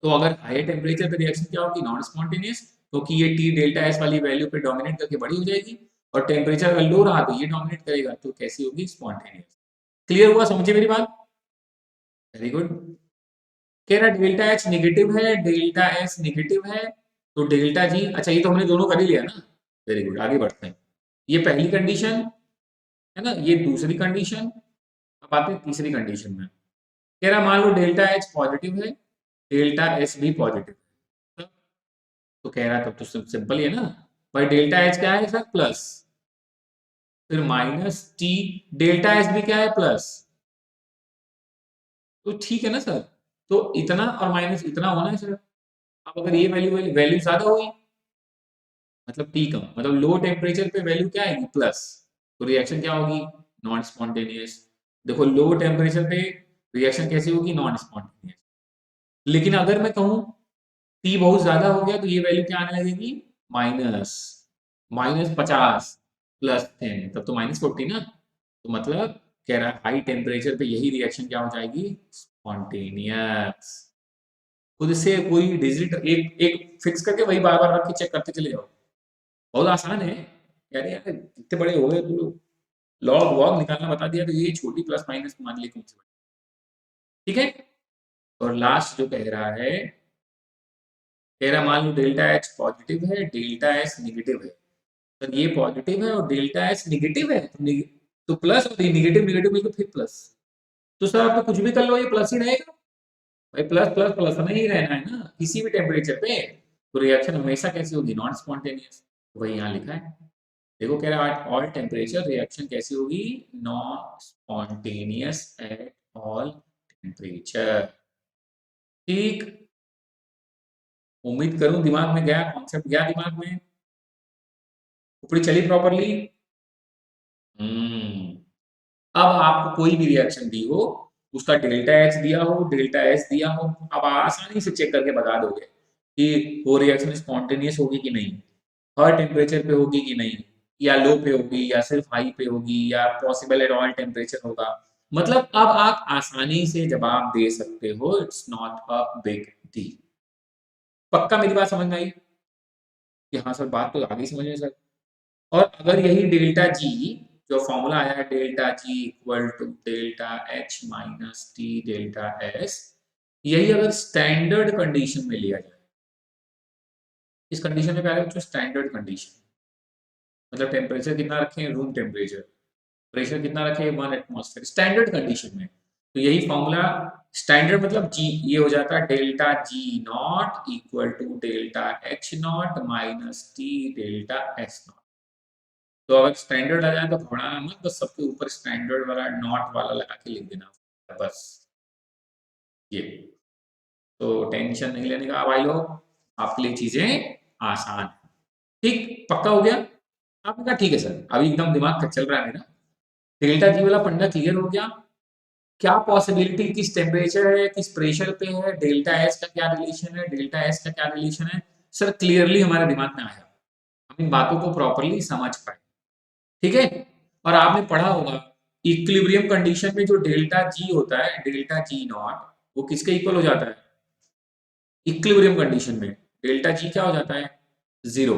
S1: तो अगर हाई टेम्परेचर पे रिएक्शन क्या होगी, नॉन स्पॉन्टेनियस, क्योंकि ये टी डेल्टा एस वाली वैल्यू पे डोमिनेट करके बड़ी हो जाएगी, और टेम्परेचर अगर लो रहा तो ये डोमिनेट करेगा, तो कैसी होगी, स्पॉन्टेनियस। क्लियर हुआ, समझे मेरी बात, वेरी गुड। कह रहा डेल्टा एच नेगेटिव है, डेल्टा एस नेगेटिव है, तो डेल्टा जी, अच्छा ये तो हमने दोनों कर ही लिया ना, वेरी गुड, आगे बढ़ते हैं। ये पहली कंडीशन है ना, ये दूसरी कंडीशन। अब आते हैं तीसरी कंडीशन में, कह रहा मान लो डेल्टा एच पॉजिटिव है, डेल्टा एस भी पॉजिटिव है, तो कह रहा तब तो सिंपल ही है ना भाई, डेल्टा एच क्या है सर, प्लस, फिर माइनस टी, डेल्टा एस भी क्या है, प्लस, तो ठीक है ना सर, तो इतना और माइनस इतना होना है सर। अब अगर ये वैल्यू वैल्यू ज्यादा हुई, मतलब टी कम, मतलब लो टेम्परेचर पे वैल्यू क्या आएगी, प्लस, तो रिएक्शन क्या होगी, नॉन स्पॉन्टेनियस। देखो लो टेम्परेचर पे रिएक्शन कैसी होगी, नॉन स्पॉन्टेनियस। लेकिन अगर मैं कहूँ टी बहुत ज्यादा हो गया तो ये वैल्यू क्या आने लगेगी, माइनस, -50 + 10, तब तो -40 ना, तो मतलब कह रहा है हाई टेम्परेचर पे यही रिएक्शन क्या हो जाएगी, स्पॉन्टेनियस। खुद से कोई डिजिट एक एक फिक्स करके वही बार बार रख के चेक करते चले जाओ, बहुत आसान है। यार यार इतने बड़े हो गए तो लॉग वॉग निकालना बता दिया, तो ये छोटी प्लस माइनस मान ली कौन सी बड़ी। ठीक है, और लास्ट जो कह रहा है, कह रहा मान लो डेल्टा एच पॉजिटिव है, डेल्टा एस नेगेटिव है, तो ये पॉजिटिव है और डेल्टा एस नेगेटिव है, तो तो प्लस, और ये नेगेटिव नेगेटिव मिलकर फिर प्लस, तो सर आप तो कुछ भी कर लो ये प्लस ही रहेगा भाई, प्लस प्लस प्लस हमें ही रहना है ना किसी भी टेम्परेचर पे, तो रिएक्शन हमेशा कैसी होगी, नॉन स्पॉन्टेनियस, वही यहाँ लिखा है। देखो कह रहा है ऑल टेम्परेचर रिएक्शन कैसी होगी, non spontaneous at all temperature. ठीक, उम्मीद करूं दिमाग में गया, कॉन्सेप्ट गया दिमाग में, ऊपरी चली प्रॉपरली। हम्म, अब आपको कोई भी रिएक्शन दी हो, उसका डेल्टा एच दिया हो, डेल्टा एस दिया हो, अब आसानी से चेक करके बता दोगे कि वो रिएक्शन स्पॉन्टेनियस होगी कि नहीं, हर टेम्परेचर पे होगी कि नहीं, या लो पे होगी, या सिर्फ हाई पे होगी, या पॉसिबल एट ऑल टेम्परेचर होगा। मतलब अब आप आसानी से जवाब दे सकते हो, it's not a big deal. पक्का मेरी बात समझ में आई कि हाँ सर बात तो आगे समझ में सर। और अगर यही डेल्टा जी जो फॉर्मूला आया है delta G equal to delta H minus T delta S, यही अगर स्टैंडर्ड कंडीशन में लिया जाए, इस कंडीशन में क्या है स्टैंडर्ड कंडीशन, मतलब टेम्परेचर कितना रखें रूम टेम्परेचर, प्रेशर कितना रखें 1 एटमॉस्फेयर स्टैंडर्ड कंडीशन में, तो यही फॉर्मूला स्टैंडर्ड मतलब जी ये हो जाता है delta G not equal to delta H not minus T delta S not. तो अगर स्टैंडर्ड आ जाए तो घबराना मत, बस सबके ऊपर स्टैंडर्ड वाला नॉट वाला लगा के लिख देना बस। ये तो टेंशन नहीं लेने का भाई लोग, आपके लिए चीजें आसान है। ठीक पक्का हो गया? आपने कहा ठीक है सर, अभी एकदम दिमाग का चल रहा है मेरा, डेल्टा जी वाला फंडा क्लियर हो गया। क्या पॉसिबिलिटी किस टेम्परेचर है किस प्रेशर पे है, डेल्टा एस का क्या रिलेशन है डेल्टा एस का क्या रिलेशन है, सर क्लियरली हमारे दिमाग में आया, हम इन बातों को प्रॉपरली समझ पाए। ठीक है? और आपने पढ़ा होगा इक्विलिब्रियम कंडीशन में जो डेल्टा जी होता है डेल्टा जी नॉट, वो किसके इक्वल हो जाता है? इक्विलिब्रियम कंडीशन में डेल्टा जी क्या हो जाता है? जीरो।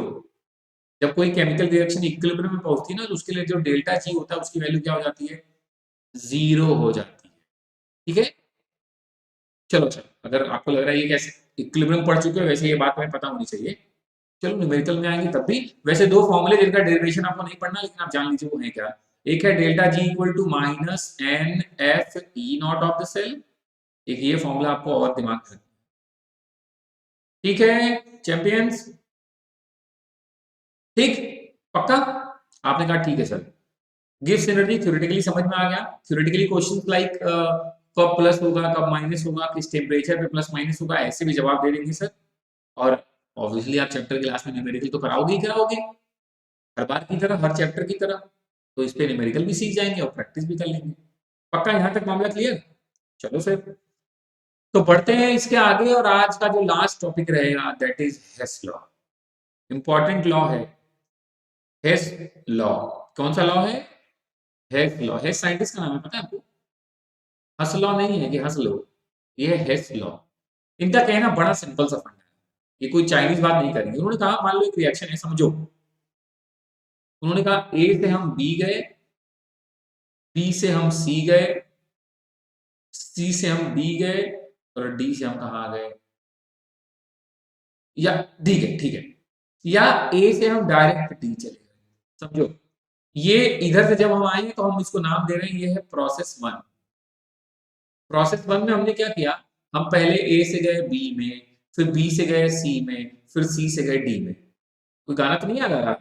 S1: जब कोई केमिकल रिएक्शन इक्विलिब्रियम में पहुंचती है ना, तो उसके लिए जो डेल्टा जी होता है उसकी वैल्यू क्या हो जाती है? जीरो हो जाती है। ठीक है? चलो अच्छा, अगर आपको लग रहा है ये कैसे इक्विलिब्रियम पढ़ चुके हो, वैसे ये बात हमें पता होनी चाहिए। चलो न्यूमेरिकल में आएंगे तब भी। वैसे दो फॉर्मूले जिनका डेरिवेशन आपको नहीं पढ़ना, लेकिन आप जान लीजिए वो है क्या। एक है delta G equal to minus n F E not of the cell, एक ये फॉर्मूला आपको और दिमाग में रखना। ठीक है चैंपियंस? ठीक पक्का? आपने कहा ठीक है सर। गिव्स एनर्जी थ्योरेटिकली समझ में आ गया। थ्योरेटिकली क्वेश्चंस लाइक कब प्लस होगा कब माइनस होगा किस टेम्परेचर पे प्लस माइनस होगा, ऐसे भी जवाब दे देंगे सर। और ऑब्वियसली आप चैप्टर क्लास में न्यूमेरिकल तो कराओगे ही कराओगे, हर बार की तरह हर चैप्टर की तरह, तो इस पे न्यूमेरिकल भी सीख जाएंगे और प्रैक्टिस भी कर लेंगे। पक्का यहाँ तक मामला क्लियर? चलो फिर तो बढ़ते हैं इसके आगे, और आज का जो लास्ट टॉपिक रहेगा that is Hess law. Important law है हेस लॉ। कौन सा लॉ है? Hess law. हेस साइंटिस्ट का नाम है, पता है आपको? हस लॉ नहीं है कि हंस लो, ये है हेस लॉ। इनका कहना बड़ा सिंपल सा फंडा है, ये कोई चाइनीज बात नहीं करेंगे। उन्होंने कहा मान लो एक रिएक्शन है, समझो। उन्होंने कहा ए से हम बी गए, बी से हम सी गए, सी से हम डी गए, और डी से हम कहा गए, या डी गए, ठीक है, या ए से हम डायरेक्ट डी चले गए। समझो, ये इधर से जब हम आए तो हम इसको नाम दे रहे हैं, ये है प्रोसेस वन। प्रोसेस वन में हमने क्या किया, हम पहले ए से गए बी में, फिर बी से गए सी में, फिर सी से गए डी में। कोई गाना तो नहीं याद आ रहा?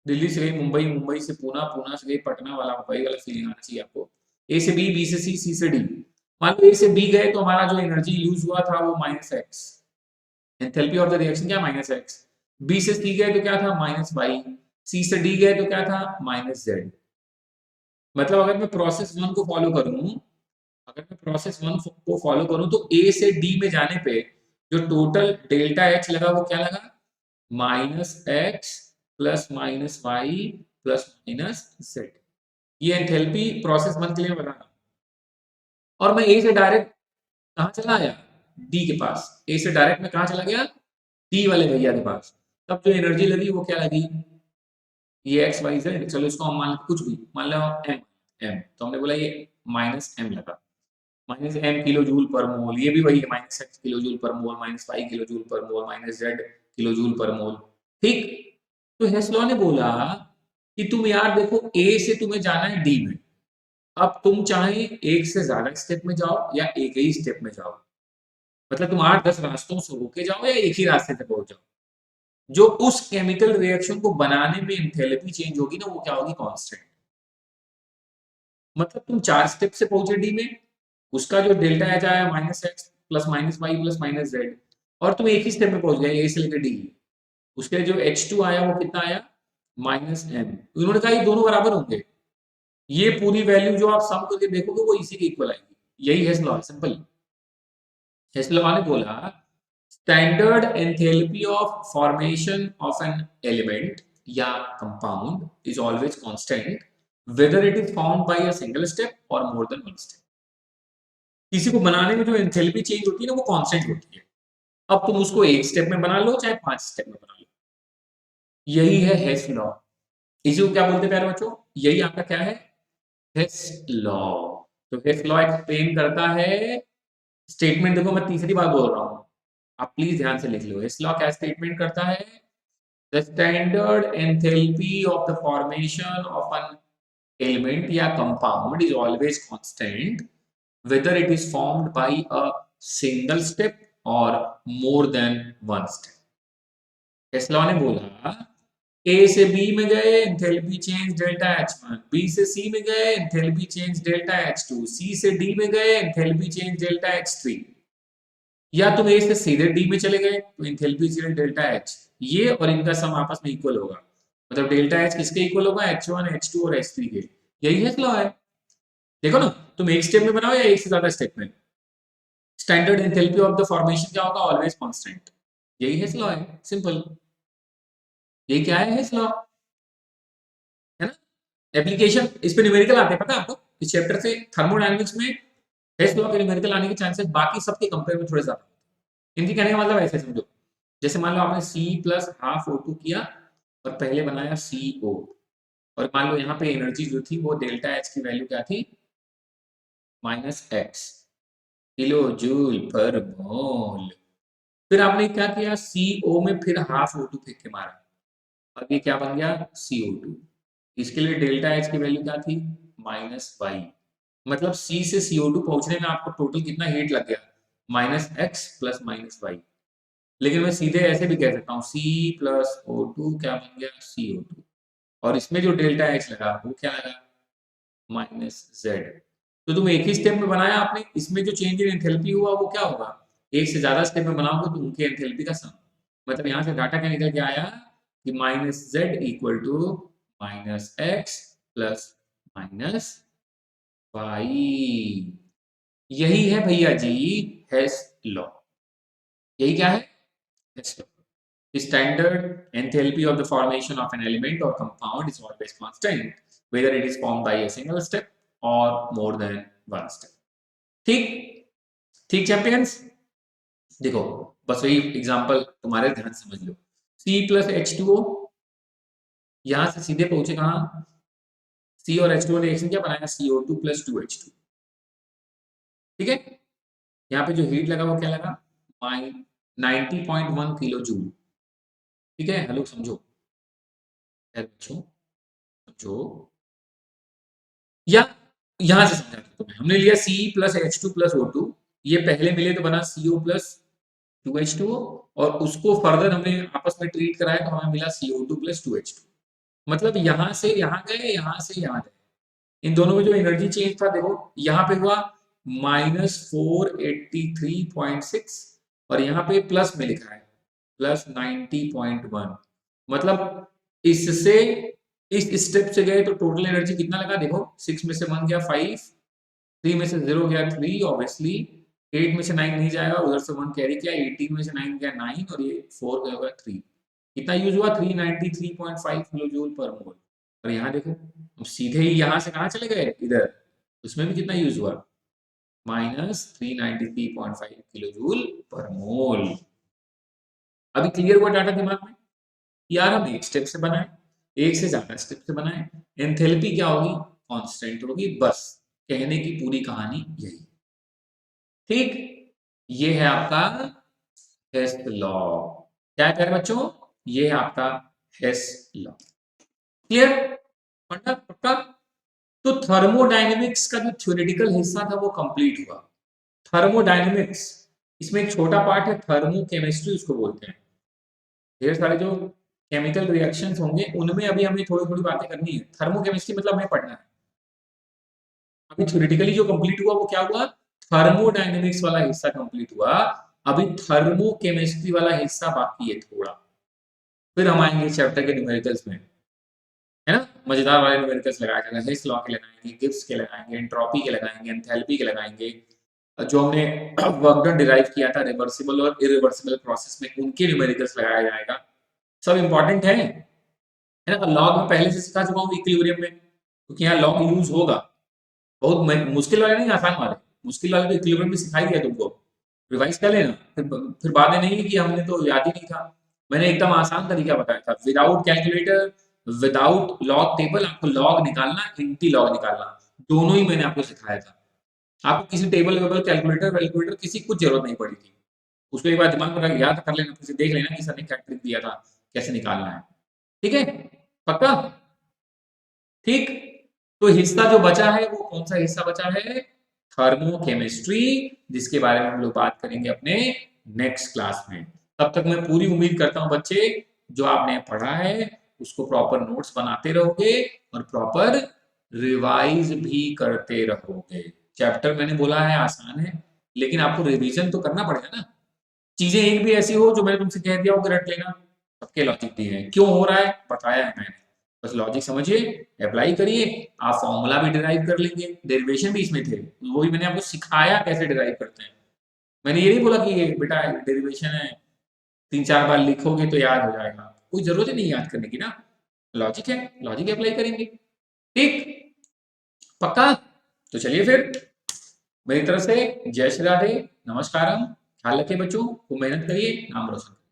S1: दिल्ली से गई मुंबई, मुंबई से पूना, पूना से गई पटना वाला, वही वाला फीलिंग आना चाहिए आपको। ए से बी, बी से सी, सी से डी। मान लो ए से बी गए तो हमारा जो एनर्जी यूज हुआ था वो minus x, enthalpy of the reaction क्या माइनस एक्स। बी से सी गए तो क्या था माइनस वाई, सी से डी गए तो क्या था माइनस जेड। मतलब अगर मैं प्रोसेस वन को फॉलो करूं, अगर मैं प्रोसेस वन को फॉलो करूं तो ए से डी में जाने पे जो टोटल डेल्टा एच लगा वो क्या लगा, minus X plus minus Y plus minus Z. ये एंथैल्पी प्रोसेस वन के लिए बना। और मैं ए से डायरेक्ट कहाँ चला आया, डी के पास। ए से डायरेक्ट में कहाँ चला गया, डी वाले भैया के पास। तब जो एनर्जी लगी वो क्या लगी, ये एक्स वाई जेड, चलो इसको हम मान कुछ भी मान लो एम, एम तो हमने बोला ये माइनस एम लगा, minus M kilo joule per mole, ये भी वही है minus x kilo joule per mole, minus Y kilo joule per mole, minus Z kilo joule per mole. ठीक, तो हेसलॉ ने बोला कि तुम यार देखो ए से तुम्हें जाना है डी में, अब तुम चाहे एक से ज्यादा स्टेप में जाओ या एक ही स्टेप में जाओ, मतलब तुम 8-10 रास्तों से होके जाओ या एक ही रास्ते से पहुंच जाओ, जो उस केमिकल रिएक्शन को बनाने में एंथैल्पी चेंज होगी ना वो क्या होगी, कांस्टेंट। मतलब तुम 4 स्टेप से पहुंचे डी में, उसका जो डेल्टा एच आया minus X plus minus Y plus minus Z, और तुम एक ही स्टेप में पहुंच गए ए से लेकर डी, उसके जो H2 आया वो कितना आया माइनस एम। उन्होंने कहा ये दोनों बराबर होंगे, ये पूरी वैल्यू जो आप सम करके देखोगे वो इसी के इक्वल आएगी। यही हेस लॉ है, सिंपल। हेस लॉ ने बोला standard enthalpy of formation of an element या compound is always constant whether it is formed by a single step or more than one step। किसी को बनाने में जो एंथैल्पी चेंज होती है ना वो कांस्टेंट होती है। अब तुम उसको एक स्टेप में बना लो चाहे 5 स्टेप में बना लो, यही है हेस लॉ। इसी को क्या बोलते हैं प्यारे बच्चों, यही आपका क्या है, हेस लॉ। तो हेस लॉ एक्सप्लेन करता है स्टेटमेंट, देखो मैं तीसरी बार बोल रहा हूं, आप प्लीज ध्यान से लिख लो। हेस लॉ क्या स्टेटमेंट करता है, the standard enthalpy of the formation of an element या compound is always constant whether it is formed by a single step or more than one step। Tesla ने बोला ए से बी में गए enthalpy change delta H1, B से सी में गए enthalpy change delta H2, सी से डी में गए एंथैल्पी चेंज डेल्टा H3, या तुम ए से सीधे डी में चले गए तो एंथैल्पी चेंज डेल्टा H, ये और इनका सम आपस में इक्वल होगा, मतलब डेल्टा H किसके इक्वल होगा, H1 H2 और H3 के। यही है लॉ है। देखो ना, तुम एक स्टेप में बनाओ या एक से ज्यादा स्टेप में, standard enthalpy of the formation क्या होगा, ऑलवेज कांस्टेंट। यही है लॉ है, सिंपल। ये क्या है लॉ, है ना। एप्लीकेशन इस पे न्यूमेरिकल आते हैं, पता है आपको, इस चैप्टर से थर्मोडायनामिक्स में हेस लॉ के न्यूमेरिकल आने के चांसेस बाकी सबके कंपेयर में थोड़े ज्यादा। इनकी कहने का मतलब ऐसे समझो, जैसे मान लो आपने C प्लस हाफ O2 किया और पहले बनाया CO, और मान लो यहाँ पे एनर्जी जो थी वो डेल्टा H की वैल्यू क्या थी, -x किलो जूल पर मोल। फिर आपने क्या किया, CO में फिर हाफ O2 फेंक के मारा, अब ये क्या बन गया, CO2। इसके लिए डेल्टा H की वैल्यू क्या थी, -y, मतलब C से CO2 पहुंचने में आपको टोटल कितना हीट लग गया, -x प्लस -y। लेकिन मैं सीधे ऐसे भी कह सकता हूँ C प्लस O2 क्या बन गया, CO2, और इसमें जो डेल्टा H लगा वो क्या लगा, -z। तो तुम एक ही स्टेप में बनाया आपने, इसमें जो चेंज इन एंथैल्पी हुआ वो क्या होगा, एक से ज्यादा स्टेप में बनाओगे तो उनके एंथैल्पी का सम, मतलब यहाँ से डाटा क्या निकल के आया कि -z equal to -x plus -y। यही है भैया जी हेस लॉ। यही क्या है, Hess law. Standard enthalpy of the formation of an element or compound is always constant, whether it is formed by a single step or more than one step। ठीक, ठीक champions. देखो बस वही एग्जांपल तुम्हारे ध्यान से समझ लो, C प्लस H2O, यहां से सीधे पहुंचे कहां, C और H2O ने रिएक्शन क्या बनाया, CO2 प्लस 2H2। ठीक है, यहाँ पे जो हीट लगा वो क्या लगा, 90.1 किलो जूल। ठीक है, हेलो समझो, समझो, या यहां से समझा दो तुम्हें, हमने लिया C plus H2 plus O2, ये पहले मिले तो बना CO प्लस 2H2O, और उसको फर्दर हमने आपस में ट्रीट कराया तो हमें मिला CO2 प्लस 2H2। मतलब यहां से यहां गए, यहां से यहां गए, इन दोनों में जो एनर्जी चेंज था देखो, यहाँ पे हुआ -483.6 और यहाँ पे प्लस में लिखा है +90.1, मतलब इससे इस स्टेप से गए तो टोटल एनर्जी कितना लगा देखो, 6 में से 1 गया 5, 3 में से 0 गया 3, ऑब्वियसली 8 में से 9 नहीं जाएगा, उधर से 1 कैरी किया, 18 में से 9 गया 9 और ये 4 गया होगा 3। कितना यूज हुआ, 393.5 किलो जूल पर मोल। और यहाँ देखो हम सीधे ही यहाँ से कहाँ चले गए, इधर, उसमें भी कितना यूज हुआ, -393.5 किलो जूल पर मोल। अभी क्लियर हुआ डाटा दिमाग में, यार हम एक स्टेप से बनाए, एक से ज्यादा स्टेप से बनाए, एंथैल्पी क्या होगी, कांस्टेंट होगी, बस कहने की पूरी कहानी यही। ठीक, ये है आपका हेस लॉ। क्या है प्यारे बच्चों, ये है आपका हेस लॉ। क्लियर, पक्का पक्का। तो थर्मोडायनेमिक्स का जो थ्योरेटिकल हिस्सा था वो कंप्लीट हुआ। थर्मोडायनेमिक्स, इसमें एक छोटा पार्ट है थर्मोकेमिस्ट्री उसको बोलते हैं, ढेर सारे जो केमिकल रिएक्शंस होंगे उनमें अभी हमें थोड़ी थोड़ी बातें करनी है। थर्मोकेमिस्ट्री मतलब हमें पढ़ना है। अभी थ्योरेटिकली जो कंप्लीट हुआ वो क्या हुआ, थर्मोडायनेमिक्स वाला हिस्सा कंप्लीट हुआ, अभी थर्मोकेमिस्ट्री वाला हिस्सा बाकी है थोड़ा, फिर हम आएंगे चैप्टर के न्यूमेरिकल्स में, है ना, मजेदार वाले न्यूमेरिकल्स लगाया जाएगा, हेस लॉ के लगाएंगे, गिब्स के लगाएंगे, एंट्रोपी के लगाएंगे, एंथैल्पी के लगाएंगे, जो हमने वर्क डन डिराइव किया था रिवर्सिबल और इरिवर्सिबल प्रोसेस में उनके न्यूमेरिकल्स लगाया जाएगा। सब इंपॉर्टेंट है ना। लॉग में पहले से सिखा चुका हूँ इक्विलिब्रियम में, क्योंकि यहाँ लॉग यूज होगा। बहुत मुश्किल वाले नहीं, आसान वाले। मुश्किल वाले तो इक्विलिब्रियम भी सिखाई दिया तुमको, रिवाइज कर लेना। फिर बाद में नहीं कि हमने तो याद ही नहीं था। मैंने एकदम आसान तरीका बताया था, without calculator, without log table, आपको लॉग निकालना, एंटी लॉग निकालना, दोनों ही मैंने आपको सिखाया था। आपको किसी टेबल वेबल, कैलकुलेटर वैल्कुलेटर किसी कुछ जरूरत नहीं पड़ी थी। उसको एक बार दिमाग में याद कर लेना, फिर से देख लेना कि सर ने क्या ट्रिक दिया था, कैसे निकालना है। ठीक है, पक्का? ठीक। तो हिस्सा जो बचा है वो कौन सा हिस्सा बचा है? थर्मोकेमिस्ट्री, जिसके बारे में हम लोग बात करेंगे अपने नेक्स्ट क्लास में। तब तक मैं पूरी उम्मीद करता हूं बच्चे, जो आपने पढ़ा है उसको प्रॉपर नोट्स बनाते रहोगे और प्रॉपर रिवाइज भी करते रहोगे। चैप्टर मैंने बोला है आसान है, लेकिन आपको रिवीजन तो करना पड़ेगा ना। चीजें एक भी ऐसी हो जो मैंने तुमसे कह दिया हो कि रट लेना, सबके लॉजिक दिए हैं, क्यों हो रहा है बताया है मैंने। बस लॉजिक समझिए, अप्लाई करिए, आप फॉर्मूला भी डिराइव कर लेंगे, डेरिवेशन भी इसमें थे, वो भी मैंने आपको सिखाया कैसे डिराइव करते हैं। मैंने ये नहीं बोला कि ये बेटा डेरिवेशन है, 3-4 बार लिखोगे तो याद हो जाएगा, कोई जरूरत ही नहीं याद करने की ना। लॉजिक है, लॉजिक अप्लाई करेंगे। ठीक, पक्का? तो चलिए फिर, मेरी तरफ से जय श्री राधे, नमस्कारम। ख्याल रखिए बच्चों, खूब मेहनत करिए, नाम रोशन करिए।